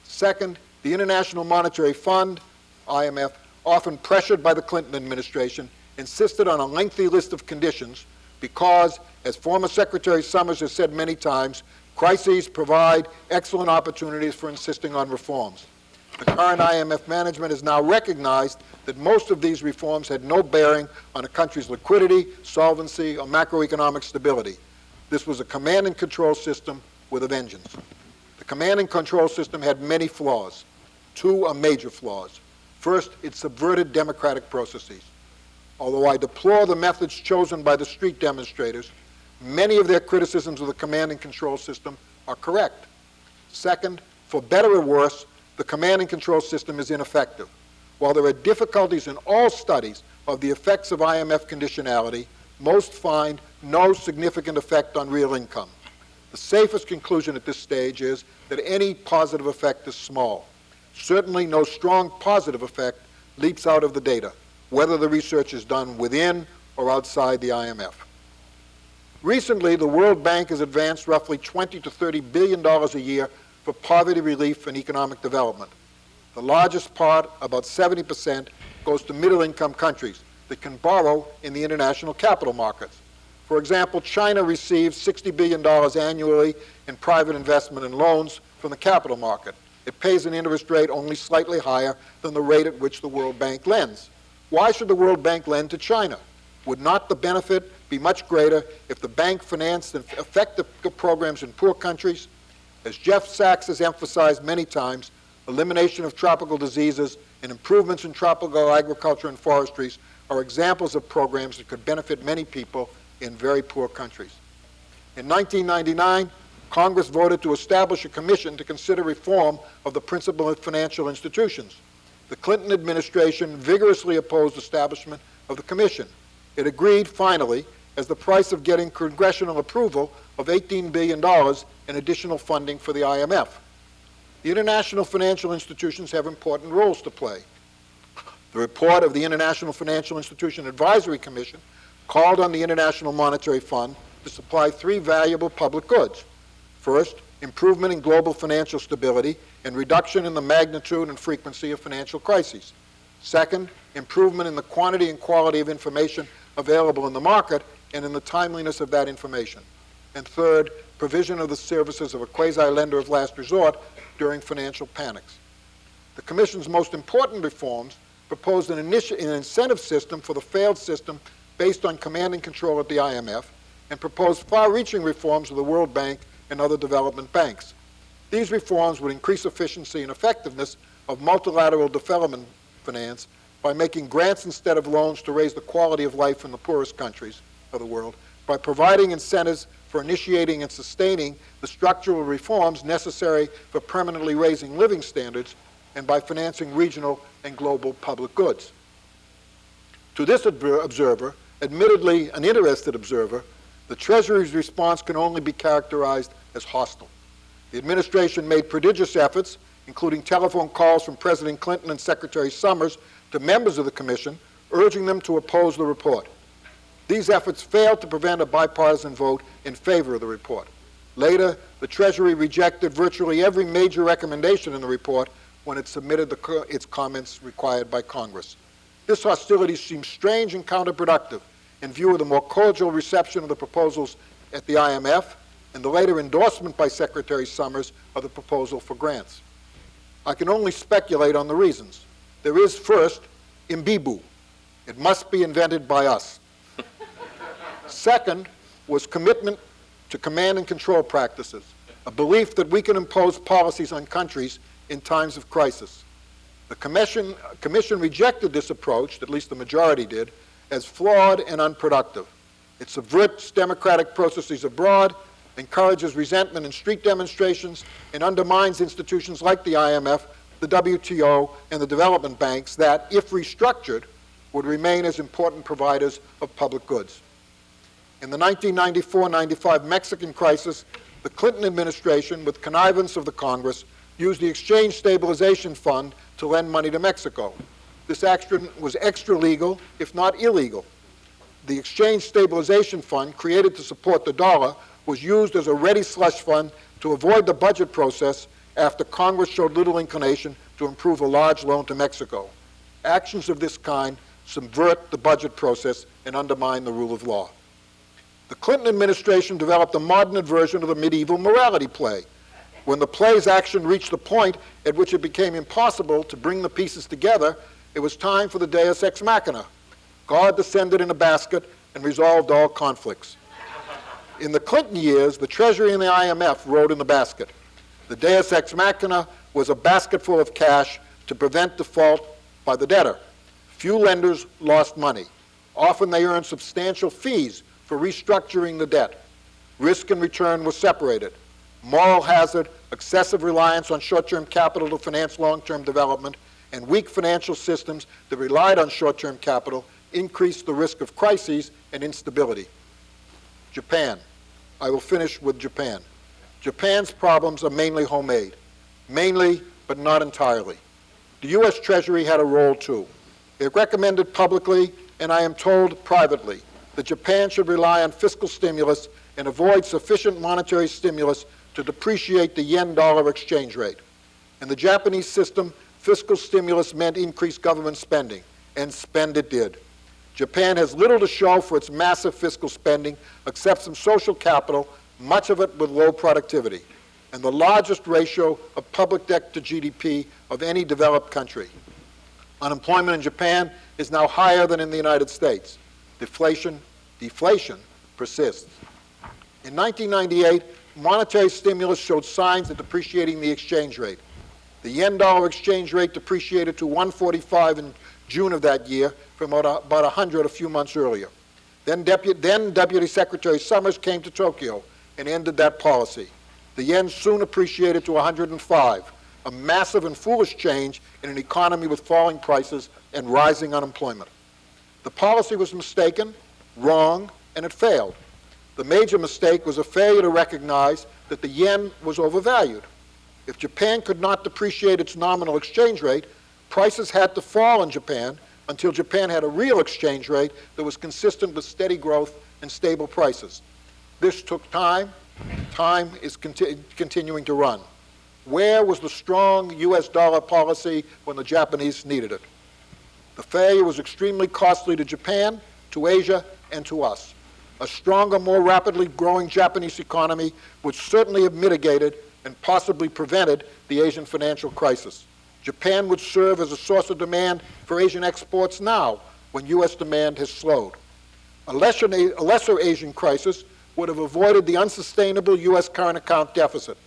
E: Second, the International Monetary Fund, IMF, often pressured by the Clinton administration, insisted on a lengthy list of conditions because, as former Secretary Summers has said many times, crises provide excellent opportunities for insisting on reforms. The current IMF management has now recognized that most of these reforms had no bearing on a country's liquidity, solvency, or macroeconomic stability. This was a command and control system with a vengeance. The command and control system had many flaws. Two are major flaws. First, it subverted democratic processes. Although I deplore the methods chosen by the street demonstrators, many of their criticisms of the command and control system are correct. Second, for better or worse, the command and control system is ineffective. While there are difficulties in all studies of the effects of IMF conditionality, most find no significant effect on real income. The safest conclusion at this stage is that any positive effect is small. Certainly no strong positive effect leaps out of the data, whether the research is done within or outside the IMF. Recently, the World Bank has advanced roughly $20 to $30 billion a year for poverty relief and economic development. The largest part, about 70%, goes to middle-income countries that can borrow in the international capital markets. For example, China receives $60 billion annually in private investment and loans from the capital market. It pays an interest rate only slightly higher than the rate at which the World Bank lends. Why should the World Bank lend to China? Would not the benefit be much greater if the bank financed effective programs in poor countries? As Jeff Sachs has emphasized many times, elimination of tropical diseases and improvements in tropical agriculture and forestries are examples of programs that could benefit many people in very poor countries. In 1999, Congress voted to establish a commission to consider reform of the principle of financial institutions. The Clinton administration vigorously opposed establishment of the commission. It agreed, finally, as the price of getting congressional approval of $18 billion in additional funding for the IMF. The international financial institutions have important roles to play. The report of the International Financial Institution Advisory Commission called on the International Monetary Fund to supply three valuable public goods. First, improvement in global financial stability and reduction in the magnitude and frequency of financial crises. Second, improvement in the quantity and quality of information available in the market and in the timeliness of that information. And third, provision of the services of a quasi-lender of last resort during financial panics. The Commission's most important reforms proposed an incentive system for the failed system based on command and control at the IMF, and proposed far-reaching reforms of the World Bank and other development banks. These reforms would increase efficiency and effectiveness of multilateral development finance by making grants instead of loans to raise the quality of life in the poorest countries of the world, by providing incentives for initiating and sustaining the structural reforms necessary for permanently raising living standards, and by financing regional and global public goods. To this observer, admittedly an interested observer, the Treasury's response can only be characterized as hostile. The administration made prodigious efforts, including telephone calls from President Clinton and Secretary Summers to members of the Commission, urging them to oppose the report. These efforts failed to prevent a bipartisan vote in favor of the report. Later, the Treasury rejected virtually every major recommendation in the report when it submitted its comments required by Congress. This hostility seems strange and counterproductive in view of the more cordial reception of the proposals at the IMF and the later endorsement by Secretary Summers of the proposal for grants. I can only speculate on the reasons. There is, first, imbibu. It must be invented by us. Second was commitment to command and control practices, a belief that we can impose policies on countries in times of crisis. The Commission rejected this approach, at least the majority did, as flawed and unproductive. It subverts democratic processes abroad, encourages resentment in street demonstrations, and undermines institutions like the IMF, the WTO, and the development banks that, if restructured, would remain as important providers of public goods. In the 1994-95 Mexican crisis, the Clinton administration, with connivance of the Congress, used the Exchange Stabilization Fund to lend money to Mexico. This action was extra-legal, if not illegal. The Exchange Stabilization Fund, created to support the dollar, was used as a ready slush fund to avoid the budget process after Congress showed little inclination to improve a large loan to Mexico. Actions of this kind subvert the budget process and undermine the rule of law. The Clinton administration developed a modern version of the medieval morality play. When the play's action reached the point at which it became impossible to bring the pieces together, it was time for the Deus Ex Machina. God descended in a basket and resolved all conflicts. In the Clinton years, the Treasury and the IMF rode in the basket. The Deus Ex Machina was a basket full of cash to prevent default by the debtor. Few lenders lost money. Often they earned substantial fees for restructuring the debt. Risk and return were separated. Moral hazard, excessive reliance on short-term capital to finance long-term development, and weak financial systems that relied on short-term capital increased the risk of crises and instability. Japan. I will finish with Japan. Japan's problems are mainly homemade. Mainly, but not entirely. The U.S. Treasury had a role too. It recommended publicly, and I am told privately, that Japan should rely on fiscal stimulus and avoid sufficient monetary stimulus to depreciate the yen-dollar exchange rate. In the Japanese system, fiscal stimulus meant increased government spending, and spend it did. Japan has little to show for its massive fiscal spending except some social capital, much of it with low productivity, and the largest ratio of public debt to GDP of any developed country. Unemployment in Japan is now higher than in the United States. Deflation persists. In 1998, monetary stimulus showed signs of depreciating the exchange rate. The yen-dollar exchange rate depreciated to 145 in June of that year from about 100 a few months earlier. Then Deputy Secretary Summers came to Tokyo and ended that policy. The yen soon appreciated to 105, a massive and foolish change in an economy with falling prices and rising unemployment. The policy was mistaken, wrong, and it failed. The major mistake was a failure to recognize that the yen was overvalued. If Japan could not depreciate its nominal exchange rate, prices had to fall in Japan until Japan had a real exchange rate that was consistent with steady growth and stable prices. This took time. Time is continuing to run. Where was the strong U.S. dollar policy when the Japanese needed it? The failure was extremely costly to Japan, to Asia, and to us. A stronger, more rapidly growing Japanese economy would certainly have mitigated and possibly prevented the Asian financial crisis. Japan would serve as a source of demand for Asian exports now, when U.S. demand has slowed. A lesser Asian crisis would have avoided the unsustainable U.S. current account deficit.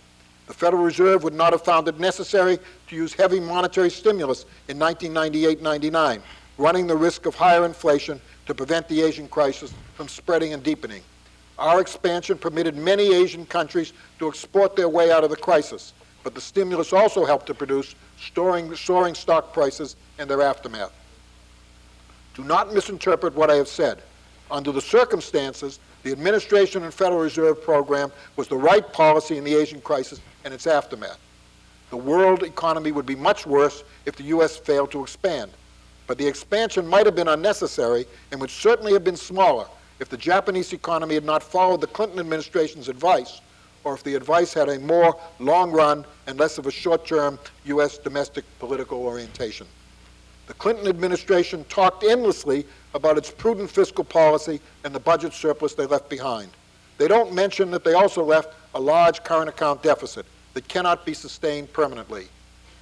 E: The Federal Reserve would not have found it necessary to use heavy monetary stimulus in 1998-99, running the risk of higher inflation to prevent the Asian crisis from spreading and deepening. Our expansion permitted many Asian countries to export their way out of the crisis. but the stimulus also helped to produce soaring stock prices and their aftermath. Do not misinterpret what I have said. Under the circumstances, the administration and Federal Reserve program was the right policy in the Asian crisis and its aftermath. The world economy would be much worse if the U.S. failed to expand. But the expansion might have been unnecessary and would certainly have been smaller if the Japanese economy had not followed the Clinton administration's advice, or if the advice had a more long-run and less of a short-term U.S. domestic political orientation. The Clinton administration talked endlessly about its prudent fiscal policy and the budget surplus they left behind. They don't mention that they also left a large current account deficit that cannot be sustained permanently.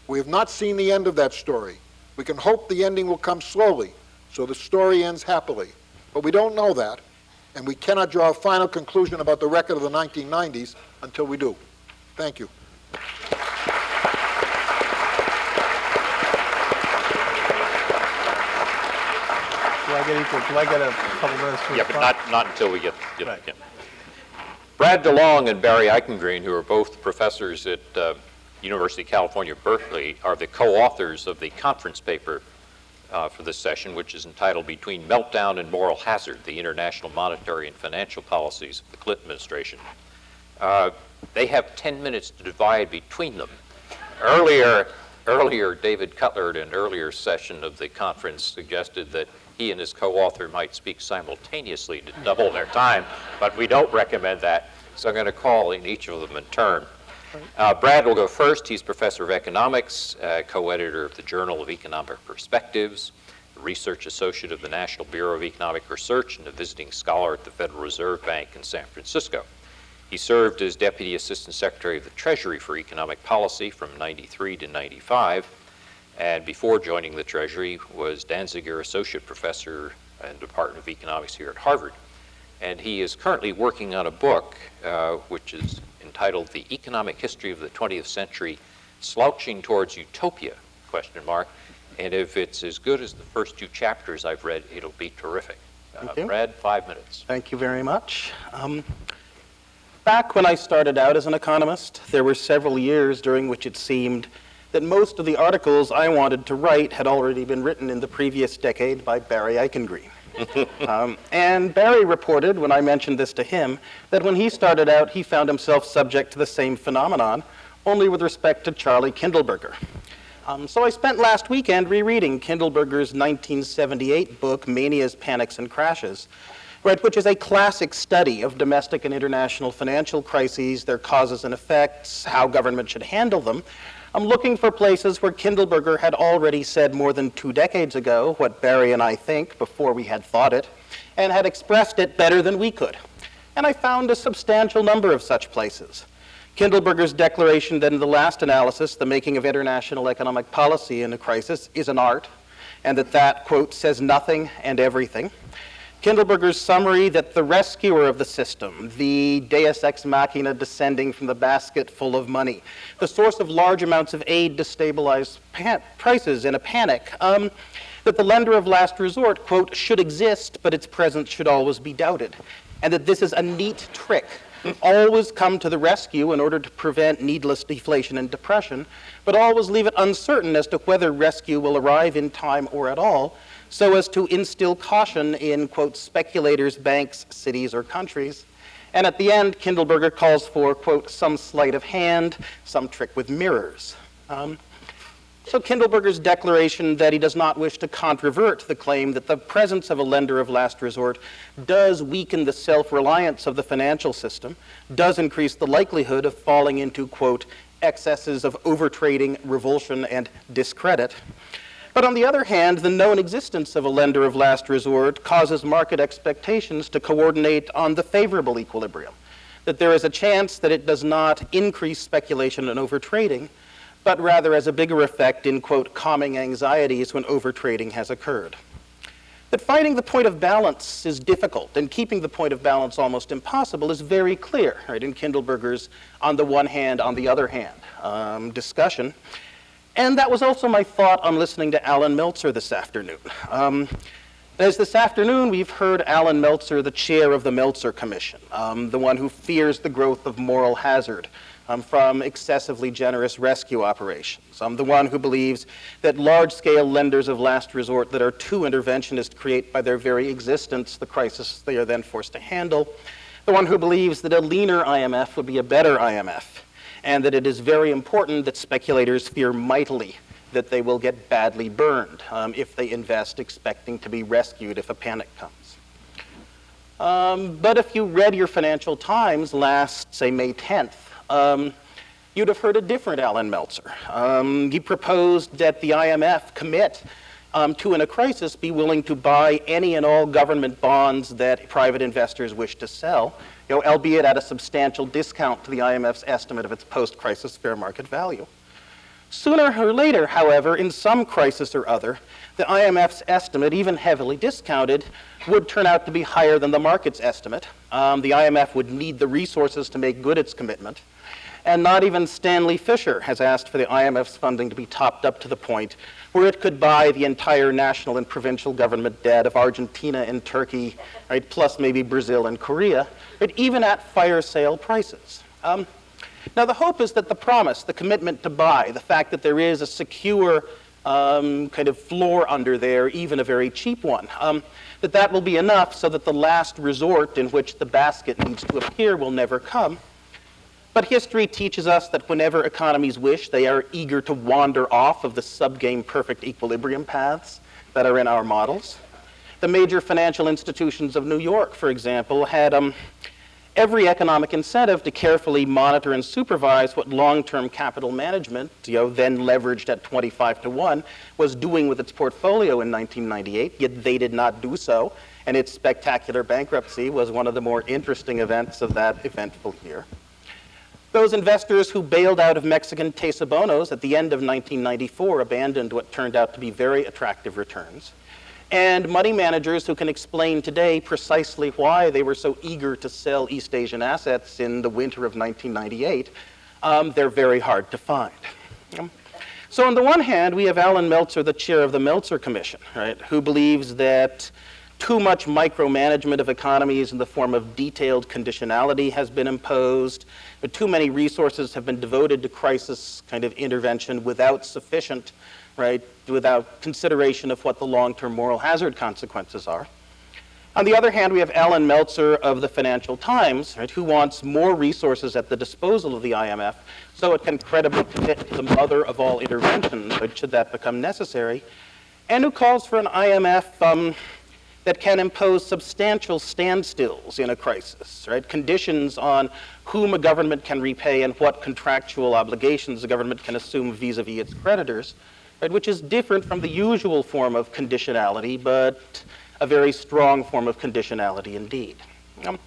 E: We have not seen the end of that story. We can hope the ending will come slowly, so the story ends happily. But we don't know that, and we cannot draw a final conclusion about the record of the 1990s until we do. Thank you.
C: Do I get a couple minutes to
B: Yeah,
C: respond?
B: but not until we get
C: Right.
B: yeah. Brad DeLong and Barry Eichengreen, who are both professors at University of California, Berkeley, are the co-authors of the conference paper for this session, which is entitled Between Meltdown and Moral Hazard, the International Monetary and Financial Policies of the Clinton Administration. They have 10 minutes to divide between them. Earlier, David Cutler, in an earlier session of the conference, suggested that he and his co-author might speak simultaneously to double their time, but we don't recommend that, so I'm going to call in each of them in turn. Brad will go first. He's professor of economics, co-editor of the Journal of Economic Perspectives, a research associate of the National Bureau of Economic Research, and a visiting scholar at the Federal Reserve Bank in San Francisco. He served as Deputy Assistant Secretary of the Treasury for Economic Policy from 93 to 95, and before joining the Treasury was Danziger Associate Professor in the Department of Economics here at Harvard. And he is currently working on a book which is entitled The Economic History of the 20th Century, Slouching Towards Utopia, ? And if it's as good as the first two chapters I've read, it'll be terrific.
F: Thank you.
B: Brad, 5 minutes.
F: Thank you very much. Back when I started out as an economist, there were several years during which it seemed that most of the articles I wanted to write had already been written in the previous decade by Barry Eichengreen. And Barry reported, when I mentioned this to him, that when he started out, he found himself subject to the same phenomenon, only with respect to Charlie Kindleberger. So I spent last weekend rereading Kindleberger's 1978 book, Manias, Panics, and Crashes, right, which is a classic study of domestic and international financial crises, their causes and effects, how government should handle them. I'm looking for places where Kindleberger had already said more than 2 decades ago what Barry and I think before we had thought it, and had expressed it better than we could. And I found a substantial number of such places. Kindleberger's declaration that in the last analysis, the making of international economic policy in a crisis is an art, and that, quote, says nothing and everything. Kindleberger's summary that the rescuer of the system, the Deus Ex Machina descending from the basket full of money, the source of large amounts of aid to stabilize prices in a panic, that the lender of last resort, quote, should exist, but its presence should always be doubted, and that this is a neat trick, always come to the rescue in order to prevent needless deflation and depression, but always leave it uncertain as to whether rescue will arrive in time or at all, so as to instill caution in, quote, speculators, banks, cities, or countries. And at the end, Kindleberger calls for, quote, some sleight of hand, some trick with mirrors. So Kindleberger's declaration that he does not wish to controvert the claim that the presence of a lender of last resort does weaken the self-reliance of the financial system, does increase the likelihood of falling into, quote, excesses of overtrading, revulsion, and discredit. But on the other hand, the known existence of a lender of last resort causes market expectations to coordinate on the favorable equilibrium, that there is a chance that it does not increase speculation and overtrading, but rather has a bigger effect in, quote, calming anxieties when overtrading has occurred. That finding the point of balance is difficult, and keeping the point of balance almost impossible is very clear, right, in Kindleberger's on the one hand, on the other hand discussion. And that was also my thought on listening to Alan Meltzer this afternoon. As this afternoon, we've heard Alan Meltzer, the chair of the Meltzer Commission, the one who fears the growth of moral hazard, from excessively generous rescue operations. I'm the one who believes that large-scale lenders of last resort that are too interventionist create by their very existence the crisis they are then forced to handle. The one who believes that a leaner IMF would be a better IMF, and that it is very important that speculators fear mightily that they will get badly burned if they invest expecting to be rescued if a panic comes. But if you read your Financial Times last, say, May 10th, you'd have heard a different Alan Meltzer. He proposed that the IMF commit to, in a crisis, be willing to buy any and all government bonds that private investors wish to sell, albeit at a substantial discount to the IMF's estimate of its post-crisis fair market value. Sooner or later, however, in some crisis or other, the IMF's estimate, even heavily discounted, would turn out to be higher than the market's estimate. The IMF would need the resources to make good its commitment. And not even Stanley Fischer has asked for the IMF's funding to be topped up to the point where it could buy the entire national and provincial government debt of Argentina and Turkey, right, plus maybe Brazil and Korea, but even at fire sale prices. Now, the hope is that the promise, the commitment to buy, the fact that there is a secure kind of floor under there, even a very cheap one, that will be enough so that the last resort in which the basket needs to appear will never come. But history teaches us that whenever economies wish, they are eager to wander off of the subgame perfect equilibrium paths that are in our models. The major financial institutions of New York, for example, had every economic incentive to carefully monitor and supervise what long-term capital management, then leveraged at 25-1, was doing with its portfolio in 1998, yet they did not do so, and its spectacular bankruptcy was one of the more interesting events of that eventful year. Those investors who bailed out of Mexican Tesabonos at the end of 1994 abandoned what turned out to be very attractive returns. And money managers who can explain today precisely why they were so eager to sell East Asian assets in the winter of 1998, they're very hard to find. So on the one hand, we have Alan Meltzer, the chair of the Meltzer Commission, right, who believes that too much micromanagement of economies in the form of detailed conditionality has been imposed, but too many resources have been devoted to crisis kind of intervention without sufficient, right, without consideration of what the long-term moral hazard consequences are. On the other hand, we have Alan Meltzer of the Financial Times, right, who wants more resources at the disposal of the IMF so it can credibly commit to the mother of all interventions, should that become necessary, and who calls for an IMF that can impose substantial standstills in a crisis, right? Conditions on whom a government can repay and what contractual obligations the government can assume vis-a-vis its creditors, right? Which is different from the usual form of conditionality, but a very strong form of conditionality indeed. Now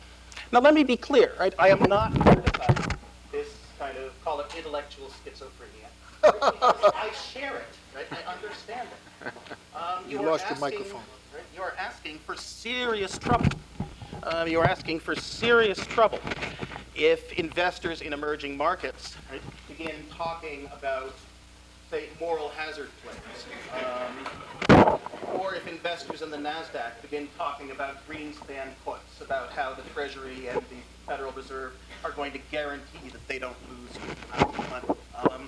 F: let me be clear, right? I am not criticizing this kind of, call it intellectual schizophrenia. I share it, right? I understand it.
E: You lost your microphone.
F: You are asking for serious trouble. You are asking for serious trouble if investors in emerging markets, right, begin talking about, say, moral hazard players, or if investors in the NASDAQ begin talking about Greenspan puts, about how the Treasury and the Federal Reserve are going to guarantee that they don't lose huge amounts of money.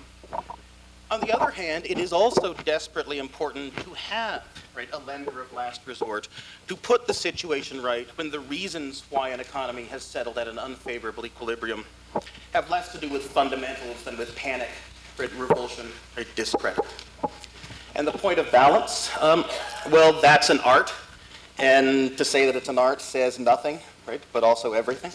F: On the other hand, it is also desperately important to have, right, a lender of last resort to put the situation right when the reasons why an economy has settled at an unfavorable equilibrium have less to do with fundamentals than with panic, right, revulsion, right, discredit. And the point of balance, well, that's an art. And to say that it's an art says nothing, right, but also everything.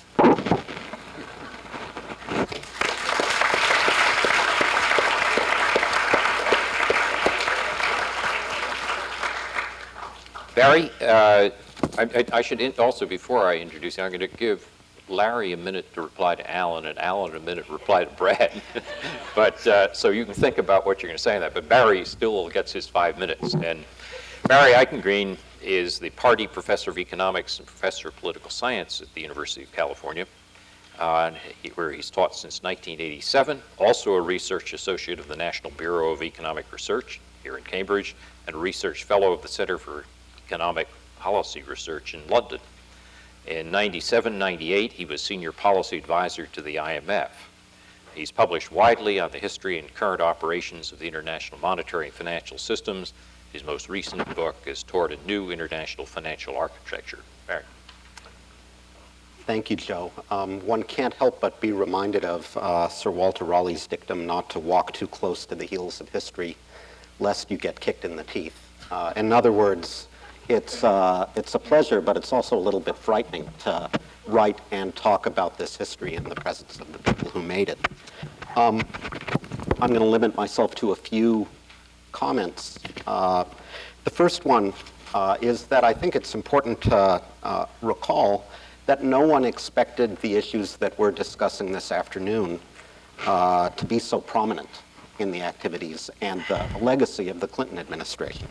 B: Barry, I should also, before I introduce you, I'm going to give Larry a minute to reply to Alan, and Alan a minute to reply to Brad. But so you can think about what you're going to say on that. But Barry still gets his 5 minutes. And Barry Eichengreen is the Pardee Professor of Economics and Professor of Political Science at the University of California, where he's taught since 1987. Also a research associate of the National Bureau of Economic Research here in Cambridge, and a research fellow of the Center for Economic Policy Research in London. In 97-98, he was senior policy advisor to the IMF. He's published widely on the history and current operations of the international monetary and financial systems. His most recent book is Toward a New International Financial Architecture. Barry.
G: Thank you, Joe. One can't help but be reminded of Sir Walter Raleigh's dictum not to walk too close to the heels of history, lest you get kicked in the teeth. In other words, it's a pleasure, but it's also a little bit frightening to write and talk about this history in the presence of the people who made it. I'm going to limit myself to a few comments. The first one is that I think it's important to recall that no one expected the issues that we're discussing this afternoon to be so prominent in the activities and the legacy of the Clinton administration.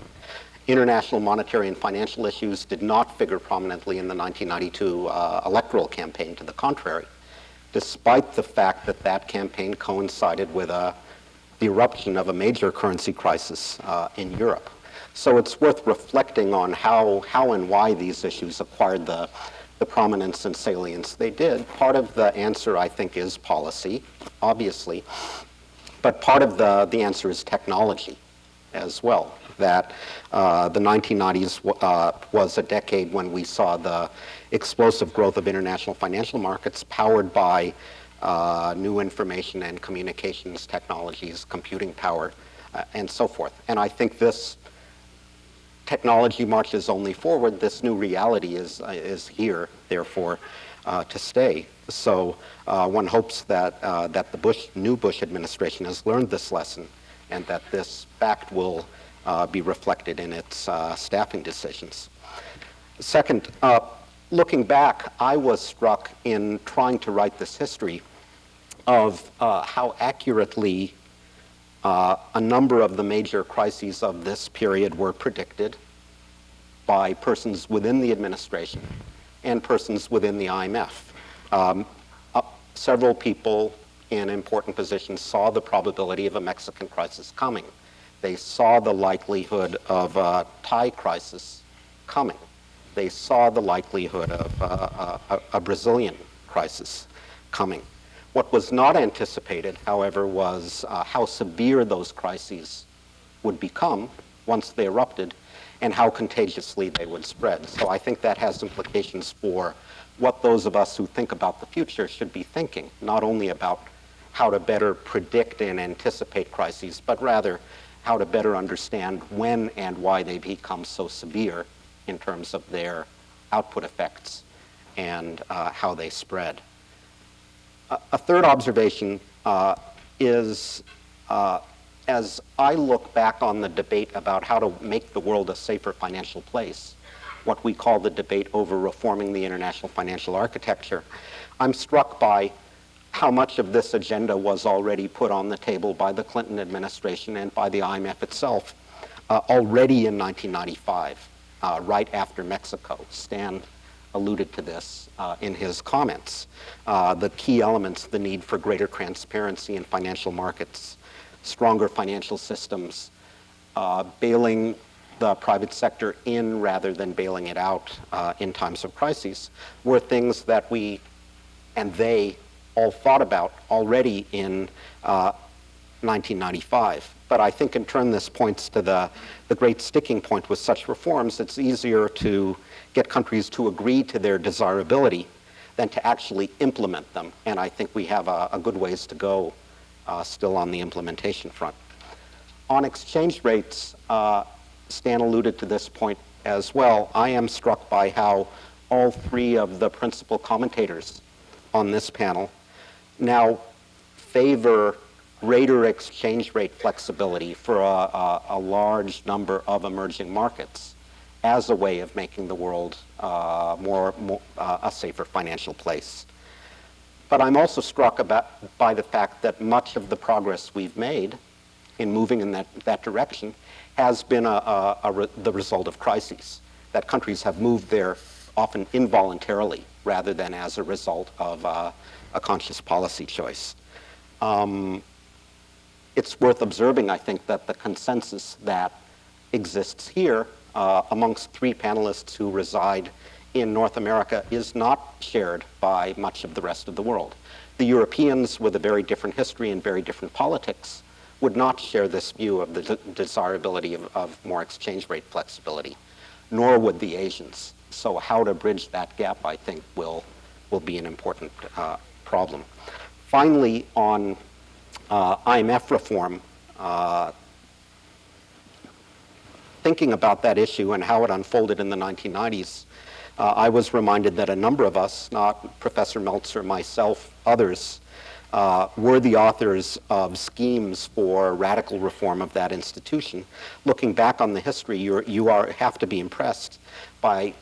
G: International monetary and financial issues did not figure prominently in the 1992 electoral campaign. To the contrary, despite the fact that that campaign coincided with the eruption of a major currency crisis in Europe. So it's worth reflecting on how and why these issues acquired the prominence and salience they did. Part of the answer, I think, is policy, obviously, but part of the answer is technology as well. That the 1990s was a decade when we saw the explosive growth of international financial markets powered by new information and communications technologies, computing power, and so forth. And I think this technology marches only forward. This new reality is here, therefore, to stay. So one hopes that the new Bush administration has learned this lesson and that this fact will be reflected in its staffing decisions. Second, looking back, I was struck in trying to write this history of how accurately a number of the major crises of this period were predicted by persons within the administration and persons within the IMF. Several people in important positions saw the probability of a Mexican crisis coming. They saw the likelihood of a Thai crisis coming. They saw the likelihood of a Brazilian crisis coming. What was not anticipated, however, was how severe those crises would become once they erupted and how contagiously they would spread. So I think that has implications for what those of us who think about the future should be thinking, not only about how to better predict and anticipate crises, but rather how to better understand when and why they become so severe in terms of their output effects and how they spread. A third observation is as I look back on the debate about how to make the world a safer financial place, what we call the debate over reforming the international financial architecture, I'm struck by how much of this agenda was already put on the table by the Clinton administration and by the IMF itself already in 1995, right after Mexico. Stan alluded to this in his comments. The key elements, the need for greater transparency in financial markets, stronger financial systems, bailing the private sector in rather than bailing it out in times of crises, were things that we and they all thought about already in 1995. But I think in turn this points to the great sticking point with such reforms. It's easier to get countries to agree to their desirability than to actually implement them. And I think we have a good ways to go still on the implementation front. On exchange rates, Stan alluded to this point as well. I am struck by how all three of the principal commentators on this panel now favor greater exchange rate flexibility for a large number of emerging markets as a way of making the world more a safer financial place. But I'm also struck by the fact that much of the progress we've made in moving in that direction has been the result of crises, that countries have moved there often involuntarily rather than as a result of a conscious policy choice. It's worth observing, I think, that the consensus that exists here amongst three panelists who reside in North America is not shared by much of the rest of the world. The Europeans, with a very different history and very different politics, would not share this view of the desirability of more exchange rate flexibility, nor would the Asians. So how to bridge that gap, I think, will be an important problem. Finally, on IMF reform, thinking about that issue and how it unfolded in the 1990s, I was reminded that a number of us, not Professor Meltzer, myself, others, were the authors of schemes for radical reform of that institution. Looking back on the history, you have to be impressed by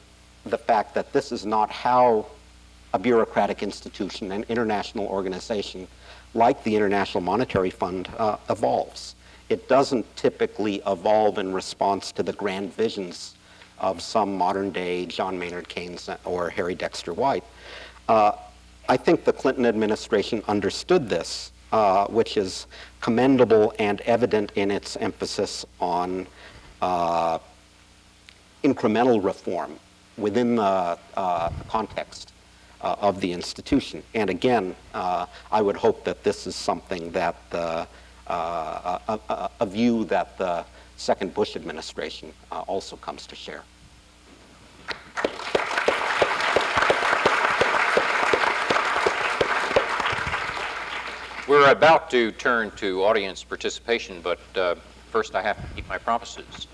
G: the fact that this is not how a bureaucratic institution, an international organization like the International Monetary Fund evolves. It doesn't typically evolve in response to the grand visions of some modern-day John Maynard Keynes or Harry Dexter White. I think the Clinton administration understood this, which is commendable and evident in its emphasis on incremental reform within the context of the institution. And again, I would hope that this is something that a view that the second Bush administration also comes to share.
B: We're about to turn to audience participation, but first I have to keep my promises.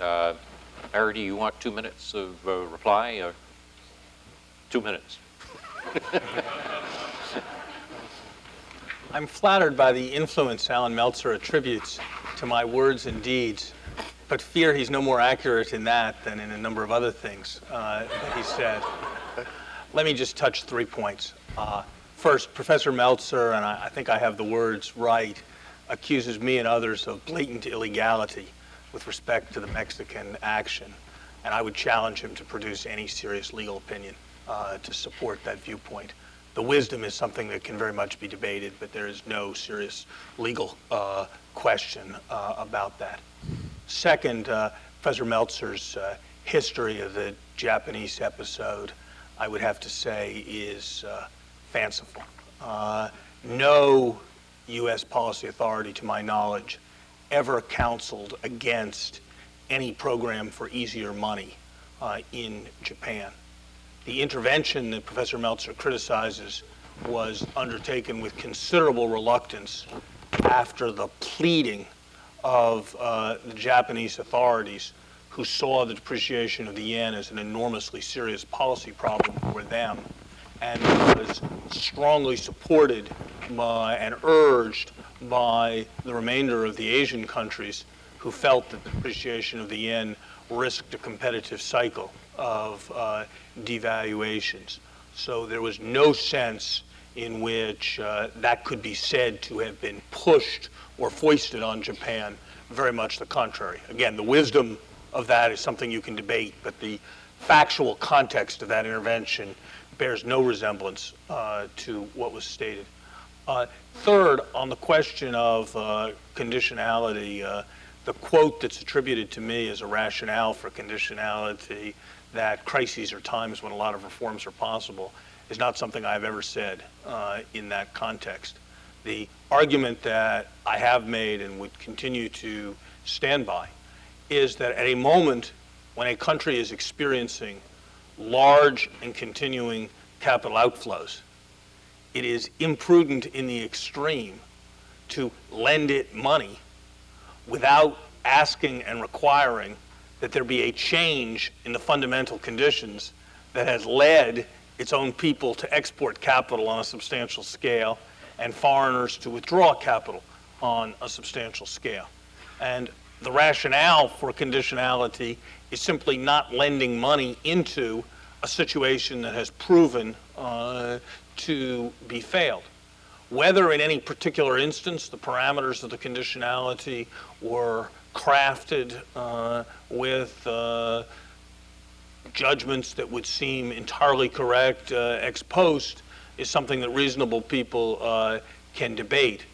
B: Larry, do you want 2 minutes of reply? 2 minutes.
C: I'm flattered by the influence Alan Meltzer attributes to my words and deeds, but fear he's no more accurate in that than in a number of other things that he said. Let me just touch 3 points. First, Professor Meltzer, and I think I have the words right, accuses me and others of blatant illegality with respect to the Mexican action, and I would challenge him to produce any serious legal opinion to support that viewpoint. The wisdom is something that can very much be debated, but there is no serious legal question about that. Second, Professor Meltzer's history of the Japanese episode, I would have to say, is fanciful. No U.S. policy authority, to my knowledge, ever counseled against any program for easier money in Japan. The intervention that Professor Meltzer criticizes was undertaken with considerable reluctance after the pleading of the Japanese authorities, who saw the depreciation of the yen as an enormously serious policy problem for them, and was strongly supported by and urged by the remainder of the Asian countries who felt that the depreciation of the yen risked a competitive cycle of devaluations. So there was no sense in which that could be said to have been pushed or foisted on Japan. Very much the contrary. Again, the wisdom of that is something you can debate, but the factual context of that intervention bears no resemblance to what was stated. Third, on the question of conditionality, the quote that's attributed to me as a rationale for conditionality, that crises are times when a lot of reforms are possible, is not something I've ever said in that context. The argument that I have made and would continue to stand by is that at a moment when a country is experiencing large and continuing capital outflows, it is imprudent in the extreme to lend it money without asking and requiring that there be a change in the fundamental conditions that has led its own people to export capital on a substantial scale and foreigners to withdraw capital on a substantial scale. And the rationale for conditionality is simply not lending money into a situation that has proven to be failed. Whether in any particular instance the parameters of the conditionality were crafted with judgments that would seem entirely correct ex post is something that reasonable people can debate.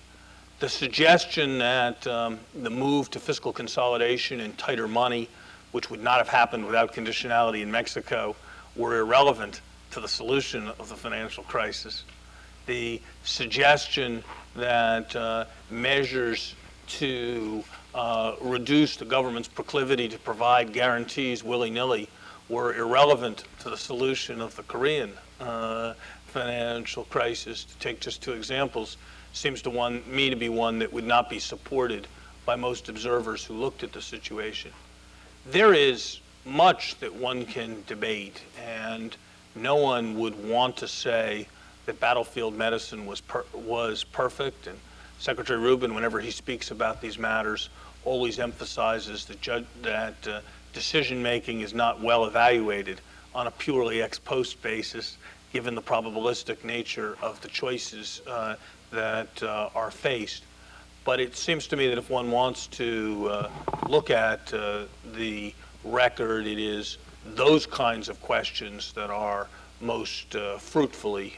C: The suggestion that the move to fiscal consolidation and tighter money, which would not have happened without conditionality in Mexico, were irrelevant to the solution of the financial crisis. The suggestion that measures to reduce the government's proclivity to provide guarantees willy-nilly were irrelevant to the solution of the Korean financial crisis, to take just two examples, seems to me to be one that would not be supported by most observers who looked at the situation. There is much that one can debate, and no one would want to say that battlefield medicine was perfect. And Secretary Rubin, whenever he speaks about these matters, always emphasizes that decision-making is not well evaluated on a purely ex post basis, given the probabilistic nature of the choices that are faced. But it seems to me that if one wants to look at the record, it is those kinds of questions that are most fruitfully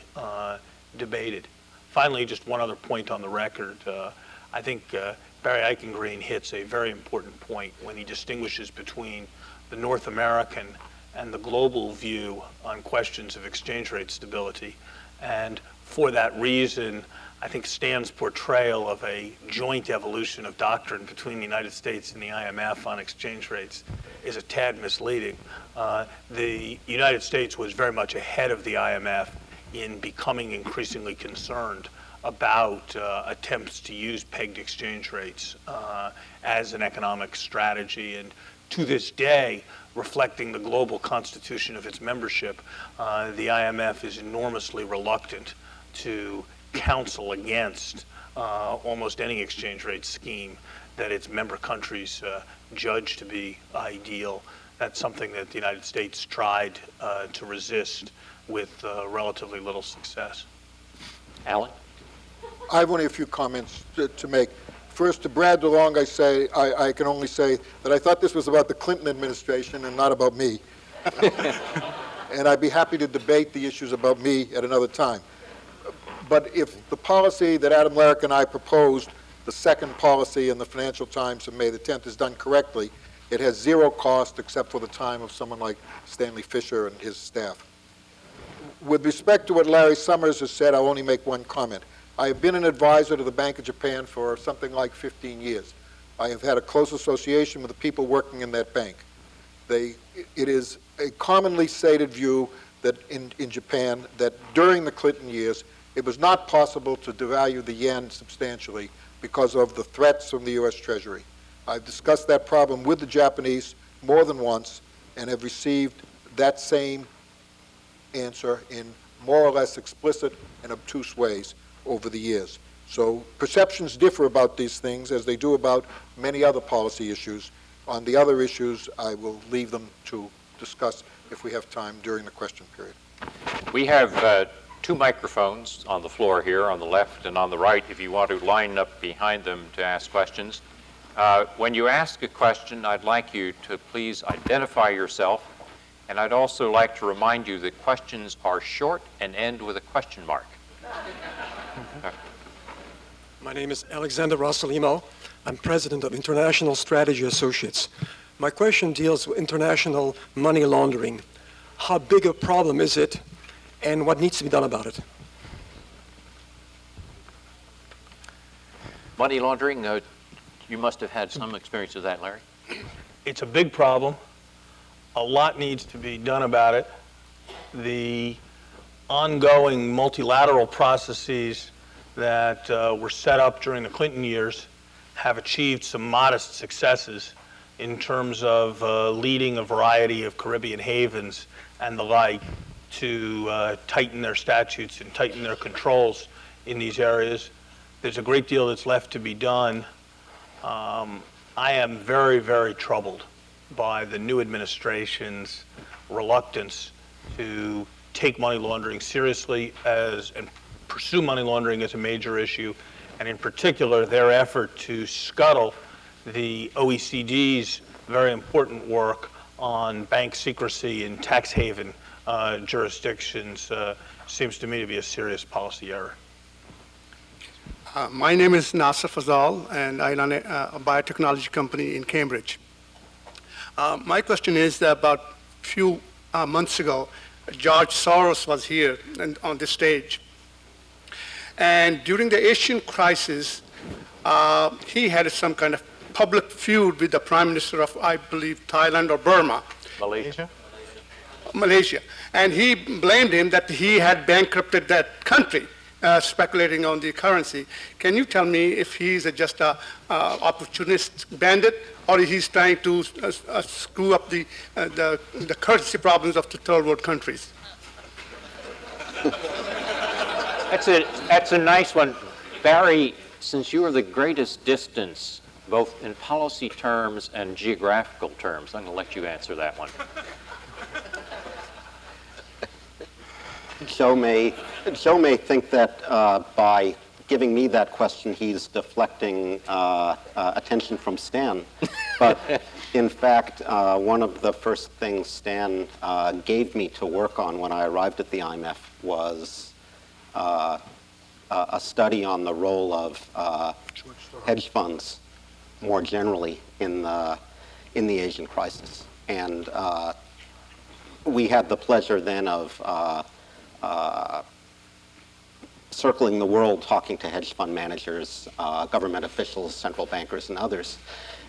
C: debated. Finally, just one other point on the record. I think Barry Eichengreen hits a very important point when he distinguishes between the North American and the global view on questions of exchange rate stability. And for that reason, I think Stan's portrayal of a joint evolution of doctrine between the United States and the IMF on exchange rates is a tad misleading. The United States was very much ahead of the IMF in becoming increasingly concerned about attempts to use pegged exchange rates as an economic strategy. And to this day, reflecting the global constitution of its membership, the IMF is enormously reluctant to counsel against almost any exchange rate scheme that its member countries judge to be ideal. That's something that the United States tried to resist with relatively little success.
B: Alan?
E: I have only a few comments to make. First, to Brad DeLong, I can only say that I thought this was about the Clinton administration and not about me. And I'd be happy to debate the issues about me at another time. But if the policy that Adam Larrick and I proposed, the second policy in the Financial Times of May the 10th, is done correctly, it has zero cost except for the time of someone like Stanley Fischer and his staff. With respect to what Larry Summers has said, I'll only make one comment. I have been an advisor to the Bank of Japan for something like 15 years. I have had a close association with the people working in that bank. It is a commonly stated view that in Japan that during the Clinton years, it was not possible to devalue the yen substantially because of the threats from the U.S. Treasury. I've discussed that problem with the Japanese more than once and have received that same answer in more or less explicit and obtuse ways over the years. So perceptions differ about these things as they do about many other policy issues. On the other issues, I will leave them to discuss if we have time during the question period.
B: We have two microphones on the floor here, on the left and on the right, if you want to line up behind them to ask questions. When you ask a question, I'd like you to please identify yourself, and I'd also like to remind you that questions are short and end with a question mark.
H: My name is Alexander Rossolimo. I'm president of International Strategy Associates. My question deals with international money laundering. How big a problem is it, and what needs to be done about it?
B: Money laundering, you must have had some experience with that, Larry.
C: It's a big problem. A lot needs to be done about it. The ongoing multilateral processes that were set up during the Clinton years have achieved some modest successes in terms of leading a variety of Caribbean havens and the like to tighten their statutes and tighten their controls in these areas. There's a great deal that's left to be done. I am very, very troubled by the new administration's reluctance to take money laundering seriously and pursue money laundering as a major issue, and in particular their effort to scuttle the OECD's very important work on bank secrecy in tax haven jurisdictions seems to me to be a serious policy error.
I: My name is Nasser Fazal, and I run a biotechnology company in Cambridge. My question is that about a few months ago, George Soros was here and on this stage. And during the Asian crisis, he had some kind of public feud with the prime minister of, I believe, Thailand or Burma. Malaysia. And he blamed him that he had bankrupted that country, speculating on the currency. Can you tell me if he's just a opportunist bandit, or he's trying to screw up the currency problems of the third world countries?
B: That's a nice one. Barry, since you are the greatest distance, both in policy terms and geographical terms, I'm going to let you answer that one.
G: Joe may think that by giving me that question, he's deflecting attention from Stan. But in fact, one of the first things Stan gave me to work on when I arrived at the IMF was a study on the role of hedge funds more generally in the Asian crisis. And we had the pleasure then of circling the world talking to hedge fund managers, government officials, central bankers, and others.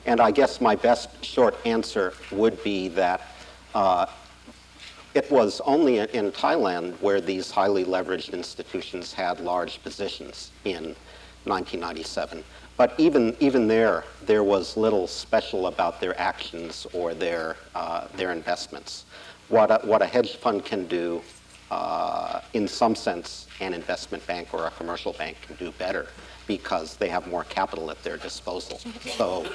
G: And I guess my best short answer would be that it was only in Thailand where these highly leveraged institutions had large positions in 1997. But even there was little special about their actions or their investments. What a hedge fund can do, in some sense, an investment bank or a commercial bank can do better because they have more capital at their disposal. So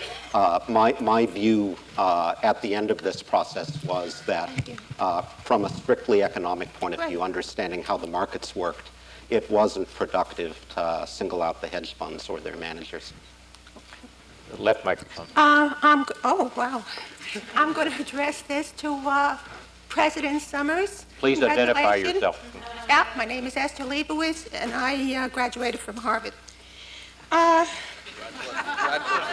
G: my view at the end of this process was that from a strictly economic point of view, understanding how the markets worked, it wasn't productive to single out the hedge funds or their managers.
B: Left microphone.
J: Oh, wow. I'm going to address this to President Summers.
B: Please identify
J: Congratulations.
B: yourself.
J: Yeah, my name is Esther Leibowitz, and I graduated from Harvard.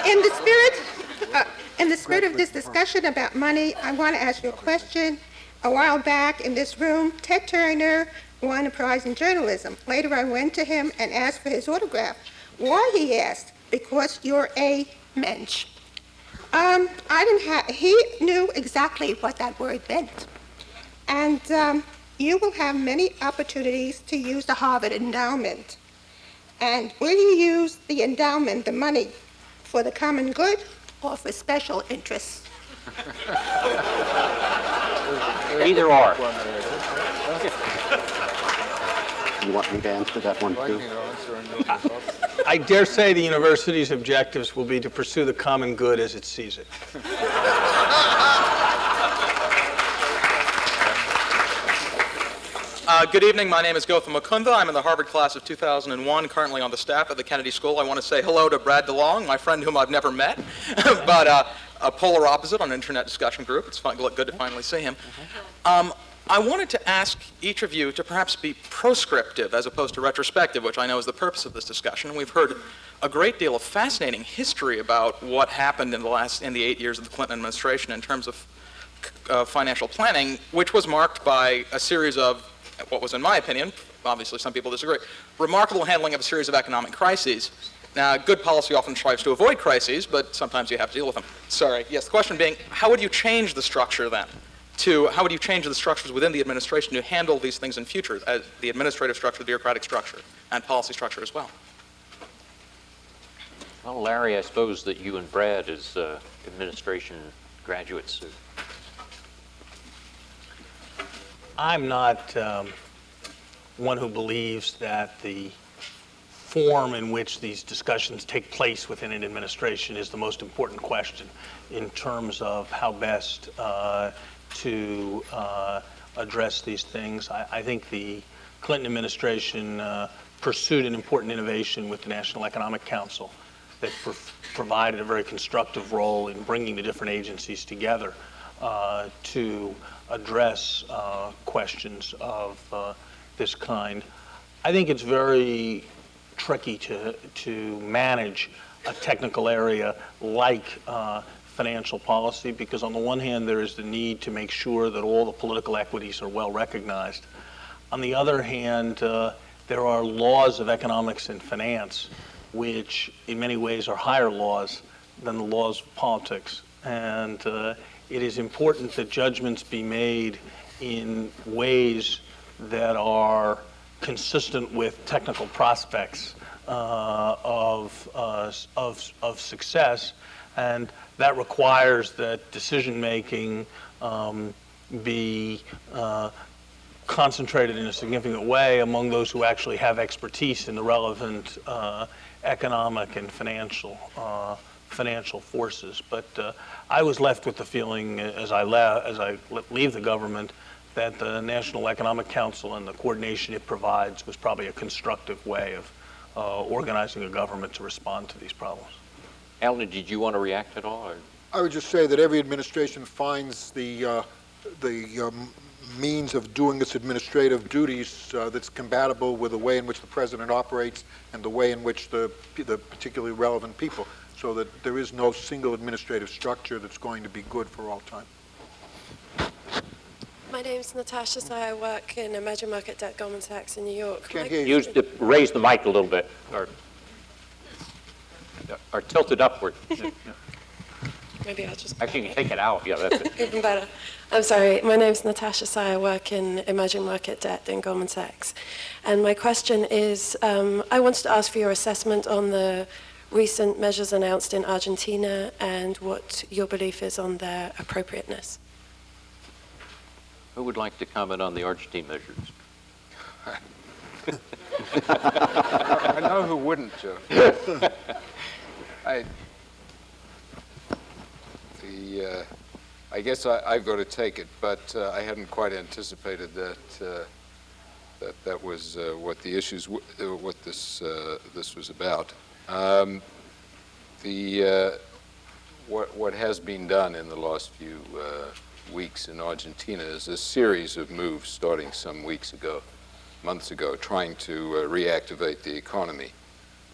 J: In the spirit of this discussion about money, I want to ask you a question. A while back in this room, Ted Turner won a prize in journalism. Later, I went to him and asked for his autograph. Why, he asked? Because you're a mensch. He knew exactly what that word meant. And you will have many opportunities to use the Harvard endowment. And will you use the endowment, the money, for the common good or for special interests?
B: Either or.
G: You want me to answer that one too?
C: I dare say the university's objectives will be to pursue the common good as it sees it.
K: Good evening. My name is Gautam Mukunda. I'm in the Harvard class of 2001, currently on the staff at the Kennedy School. I want to say hello to Brad DeLong, my friend whom I've never met, but a polar opposite on an internet discussion group. It's good to finally see him. I wanted to ask each of you to perhaps be proscriptive as opposed to retrospective, which I know is the purpose of this discussion. We've heard a great deal of fascinating history about what happened in the 8 years of the Clinton administration in terms of financial planning, which was marked by a series of what was, in my opinion, obviously some people disagree, remarkable handling of a series of economic crises. Now, good policy often strives to avoid crises, but sometimes you have to deal with them. Sorry. Yes, the question being, how would you change the structure then? How would you change the structures within the administration to handle these things in future, as the administrative structure, the bureaucratic structure, and policy structure as well?
B: Well, Larry, I suppose that you and Brad, as administration graduates,
C: I'm not one who believes that the form in which these discussions take place within an administration is the most important question in terms of how best to address these things. I think the Clinton administration pursued an important innovation with the National Economic Council that provided a very constructive role in bringing the different agencies together to address questions of this kind. I think it's very tricky to manage a technical area like financial policy, because on the one hand, there is the need to make sure that all the political equities are well recognized. On the other hand, there are laws of economics and finance, which in many ways are higher laws than the laws of politics. And it is important that judgments be made in ways that are consistent with technical prospects of success, and that requires that decision-making be concentrated in a significant way among those who actually have expertise in the relevant economic and financial forces. But I was left with the feeling, as I leave the government, that the National Economic Council and the coordination it provides was probably a constructive way of organizing a government to respond to these problems.
B: Alan, did you want to react at all? Or?
E: I would just say that every administration finds the means of doing its administrative duties that's compatible with the way in which the president operates and the way in which the particularly relevant people, so that there is no single administrative structure that's going to be good for all time.
L: My name's Natasha Sai. I work in emerging market debt, Goldman Sachs in New York.
E: Can't hear you.
B: Raise the mic a little bit, or tilt it upward.
L: Maybe I'll just...
B: Actually, you can take it out. Yeah, that's it.
L: Even better. I'm sorry. My name's Natasha Sai. I work in emerging market debt in Goldman Sachs. And my question is, I wanted to ask for your assessment on the recent measures announced in Argentina and what your belief is on their appropriateness.
B: Who would like to comment on the Argentine measures?
D: I know who wouldn't, Joe. I guess I've got to take it, but I hadn't quite anticipated that that was what the issues, what this was about. What has been done in the last few weeks in Argentina is a series of moves starting some months ago, trying to reactivate the economy.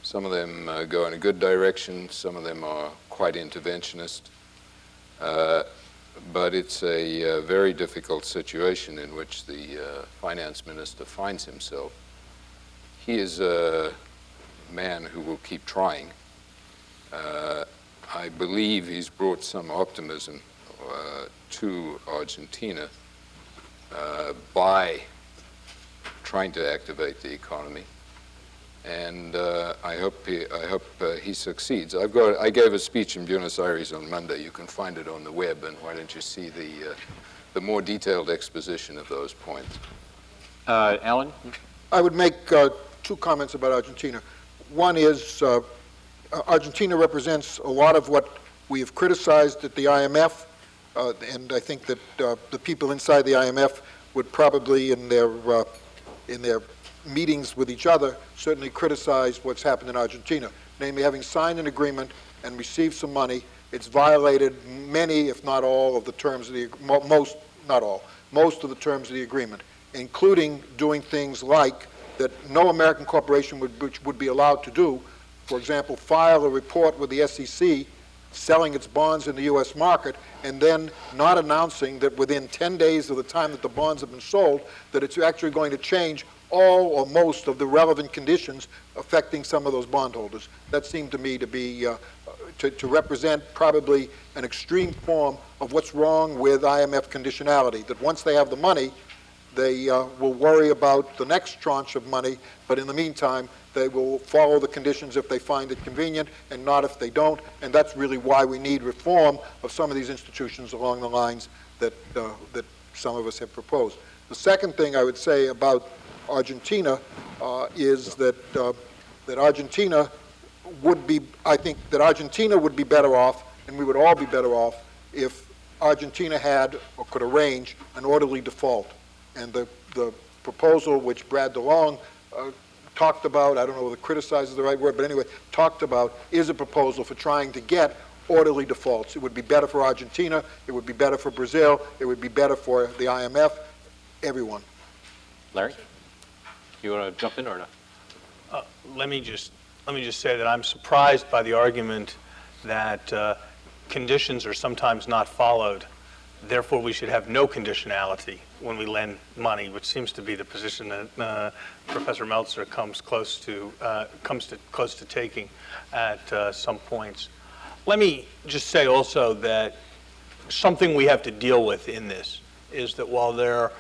D: Some of them go in a good direction, some of them are quite interventionist, but it's a very difficult situation in which the finance minister finds himself. He is a man who will keep trying. I believe he's brought some optimism to Argentina by trying to activate the economy, and I hope he succeeds. I gave a speech in Buenos Aires on Monday. You can find it on the web, and why don't you see the more detailed exposition of those points.
B: Alan?
E: I would make two comments about Argentina. One is Argentina represents a lot of what we have criticized at the IMF, and I think that the people inside the IMF would probably, in their meetings with each other, certainly criticize what's happened in Argentina. Namely, having signed an agreement and received some money, it's violated many, if not all, of the terms of the most of the terms of the agreement, including doing things like that no American corporation would be allowed to do. For example, file a report with the SEC selling its bonds in the U.S. market, and then not announcing that within 10 days of the time that the bonds have been sold, that it's actually going to change all or most of the relevant conditions affecting some of those bondholders. That seemed to me to be, to represent probably an extreme form of what's wrong with IMF conditionality, that once they have the money, they will worry about the next tranche of money, but in the meantime, they will follow the conditions if they find it convenient and not if they don't, and that's really why we need reform of some of these institutions along the lines that some of us have proposed. The second thing I would say about Argentina is that Argentina would be, I think that Argentina would be better off, and we would all be better off, if Argentina had or could arrange an orderly default. And the proposal which Brad DeLong talked about, I don't know whether criticize is the right word, but anyway, talked about, is a proposal for trying to get orderly defaults. It would be better for Argentina, it would be better for Brazil, it would be better for the IMF, everyone.
B: Larry, you want to jump in or not?
C: Let me just say that I'm surprised by the argument that conditions are sometimes not followed. Therefore, we should have no conditionality when we lend money, which seems to be the position that Professor Meltzer comes close to taking at some points. Let me just say also that something we have to deal with in this is that while there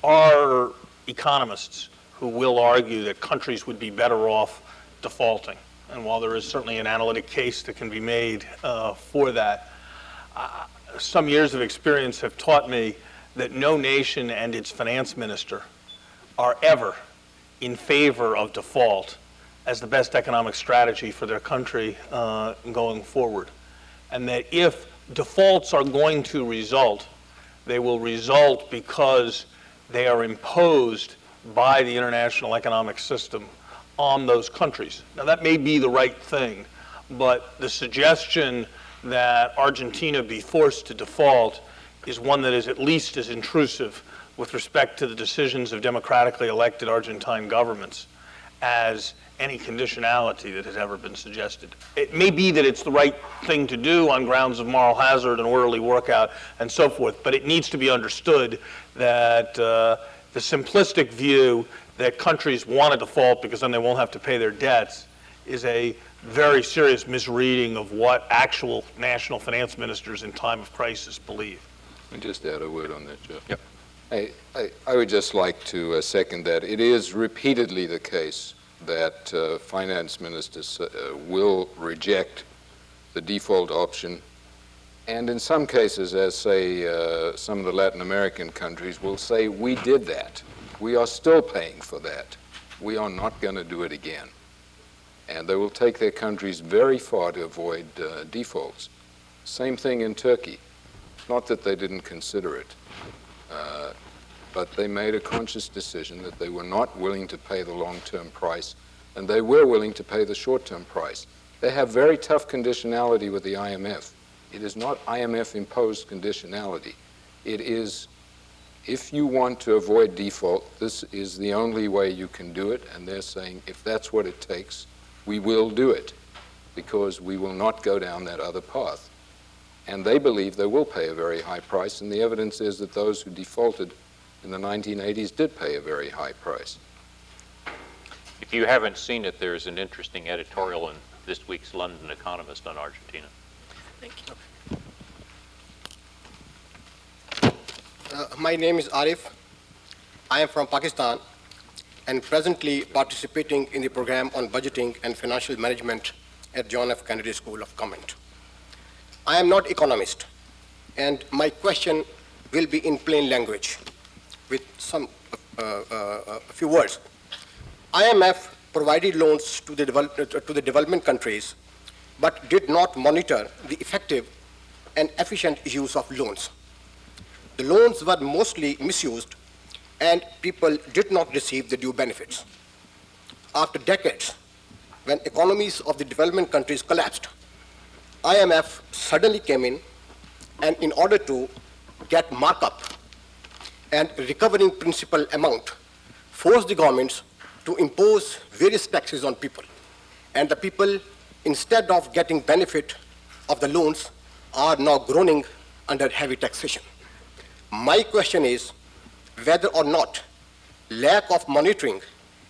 C: are economists who will argue that countries would be better off defaulting, and while there is certainly an analytic case that can be made for that, some years of experience have taught me that no nation and its finance minister are ever in favor of default as the best economic strategy for their country going forward. And that if defaults are going to result, they will result because they are imposed by the international economic system on those countries. Now, that may be the right thing, but the suggestion that Argentina be forced to default is one that is at least as intrusive with respect to the decisions of democratically elected Argentine governments as any conditionality that has ever been suggested. It may be that it's the right thing to do on grounds of moral hazard and orderly workout and so forth, but it needs to be understood that the simplistic view that countries want to default because then they won't have to pay their debts is a very serious misreading of what actual national finance ministers in time of crisis believe.
D: Let me just add a word on that, Jeff.
B: Yep.
D: I would just like to second that. It is repeatedly the case that finance ministers will reject the default option, and in some cases, as say some of the Latin American countries will say, we did that. We are still paying for that. We are not going to do it again. And they will take their countries very far to avoid defaults. Same thing in Turkey. Not that they didn't consider it, but they made a conscious decision that they were not willing to pay the long-term price, and they were willing to pay the short-term price. They have very tough conditionality with the IMF. It is not IMF-imposed conditionality. It is, if you want to avoid default, this is the only way you can do it, and they're saying, if that's what it takes, we will do it, because we will not go down that other path. And they believe they will pay a very high price, and the evidence is that those who defaulted in the 1980s did pay a very high price.
B: If you haven't seen it, there's an interesting editorial in this week's London Economist on Argentina.
L: Thank you.
M: My name is Arif. I am from Pakistan and presently participating in the program on budgeting and financial management at John F. Kennedy School of Government. I am not economist, and my question will be in plain language with a few words. IMF provided loans to the development countries, but did not monitor the effective and efficient use of loans. The loans were mostly misused, and people did not receive the due benefits. After decades, when economies of the development countries collapsed, IMF suddenly came in, and in order to get markup and recovering principal amount, forced the governments to impose various taxes on people. And the people, instead of getting benefit of the loans, are now groaning under heavy taxation. My question is whether or not lack of monitoring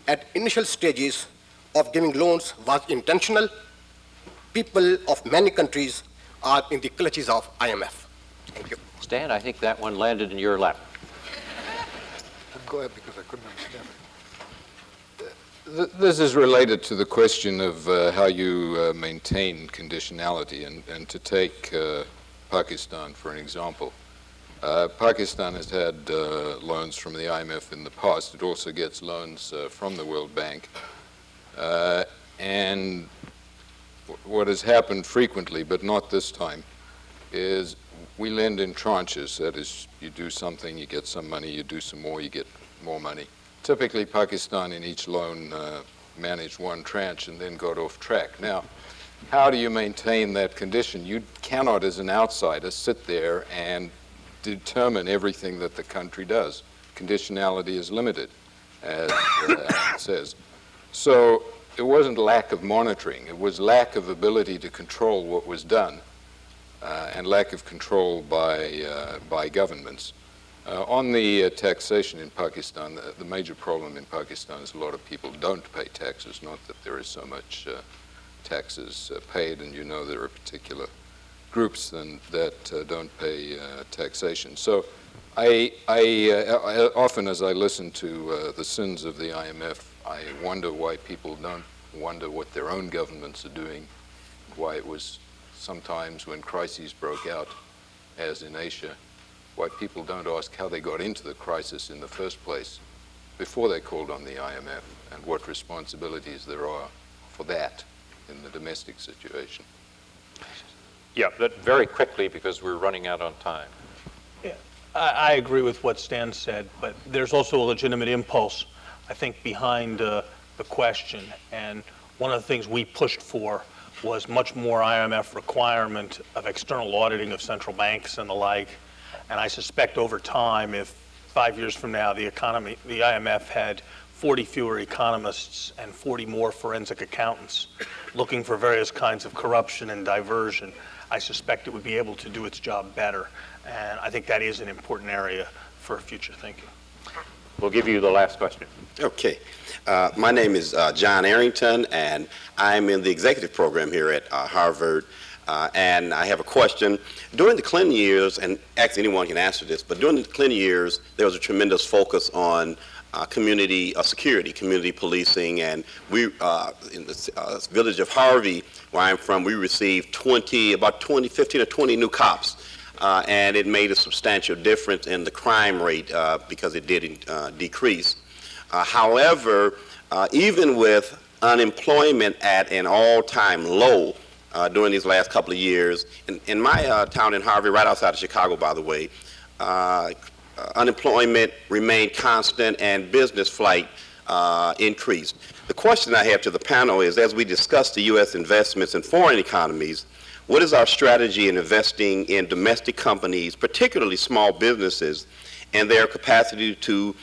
M: at initial stages of giving loans was intentional. People of many countries are in the clutches of IMF. Thank you.
B: Stan, I think that one landed in your lap.
E: Go ahead, because I couldn't understand it.
D: This is related to the question of how you maintain conditionality, and to take Pakistan for an example. Pakistan has had loans from the IMF in the past. It also gets loans from the World Bank. And what has happened frequently, but not this time, is we lend in tranches. That is, you do something, you get some money, you do some more, you get more money. Typically, Pakistan in each loan managed one tranche and then got off track. Now, how do you maintain that condition? You cannot, as an outsider, sit there and determine everything that the country does. Conditionality is limited, as Alan says. So it wasn't lack of monitoring. It was lack of ability to control what was done and lack of control by governments. On the taxation in Pakistan, the major problem in Pakistan is a lot of people don't pay taxes, not that there is so much taxes paid, and you know there are particular groups that don't pay taxation. So I often, as I listen to the sins of the IMF, I wonder why people don't wonder what their own governments are doing, why it was sometimes when crises broke out, as in Asia, why people don't ask how they got into the crisis in the first place before they called on the IMF, and what responsibilities there are for that in the domestic situation.
B: Yeah, but very quickly, because we're running out on time.
C: I agree with what Stan said, but there's also a legitimate impulse, I think, behind the question. And one of the things we pushed for was much more IMF requirement of external auditing of central banks and the like. And I suspect over time, if 5 years from now the IMF had 40 fewer economists and 40 more forensic accountants looking for various kinds of corruption and diversion, I suspect it would be able to do its job better. And I think that is an important area for future thinking.
B: We'll give you the last question.
N: Okay. My name is John Arrington, and I'm in the executive program here at Harvard. And I have a question. During the Clinton years, and actually anyone can answer this, but during the Clinton years, there was a tremendous focus on community security, community policing, and we, in the village of Harvey, where I'm from, we received 15 or 20 new cops. And it made a substantial difference in the crime rate because it did decrease. However, even with unemployment at an all-time low during these last couple of years, in my town in Harvey, right outside of Chicago, by the way, unemployment remained constant and business flight increased. The question I have to the panel is, as we discuss the U.S. investments in foreign economies, what is our strategy in investing in domestic companies, particularly small businesses, and their capacity to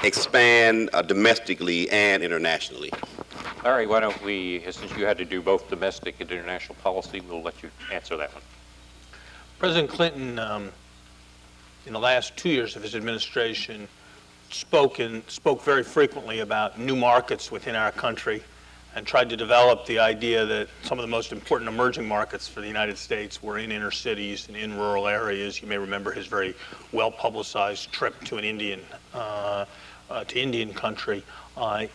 N: expand domestically and internationally?
B: Larry, why don't we, since you had to do both domestic and international policy, we'll let you answer that one.
C: President Clinton, in the last 2 years of his administration, spoke very frequently about new markets within our country, and tried to develop the idea that some of the most important emerging markets for the United States were in inner cities and in rural areas. You may remember his very well-publicized trip to Indian country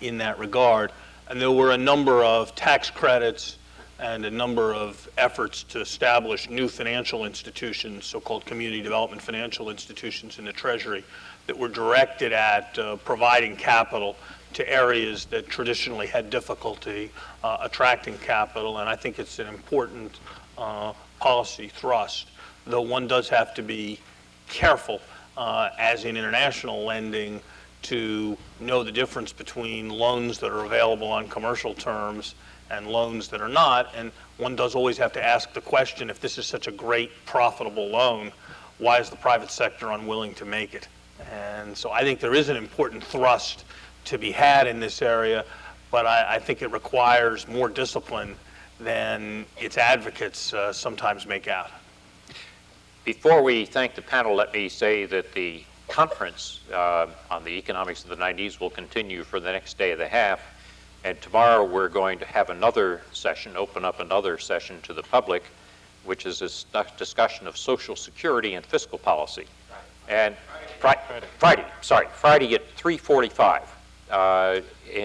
C: in that regard. And there were a number of tax credits and a number of efforts to establish new financial institutions, so-called community development financial institutions in the Treasury, that were directed at providing capital to areas that traditionally had difficulty attracting capital, and I think it's an important policy thrust, though one does have to be careful, as in international lending, to know the difference between loans that are available on commercial terms and loans that are not, and one does always have to ask the question, if this is such a great, profitable loan, why is the private sector unwilling to make it? And so I think there is an important thrust to be had in this area, but I think it requires more discipline than its advocates sometimes make out.
B: Before we thank the panel, let me say that the conference on the economics of the 90s will continue for the next day and a half, and tomorrow we're going to have another session, open up another session to the public, which is a discussion of Social Security and fiscal policy. And Friday at 3:45.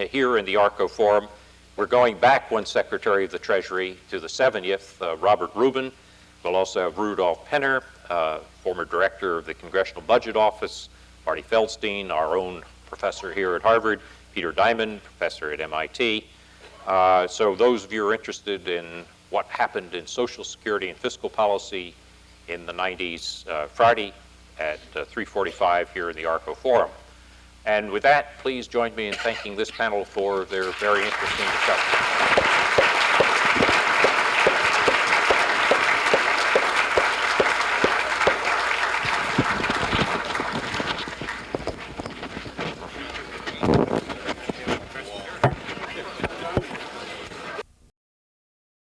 B: Here in the ARCO Forum. We're going back one Secretary of the Treasury to the 70th, Robert Rubin. We'll also have Rudolph Penner, former director of the Congressional Budget Office, Marty Feldstein, our own professor here at Harvard, Peter Diamond, professor at MIT. So those of you who are interested in what happened in Social Security and fiscal policy in the 90s, Friday at 3:45 here in the ARCO Forum. And with that, please join me in thanking this panel for their very interesting discussion.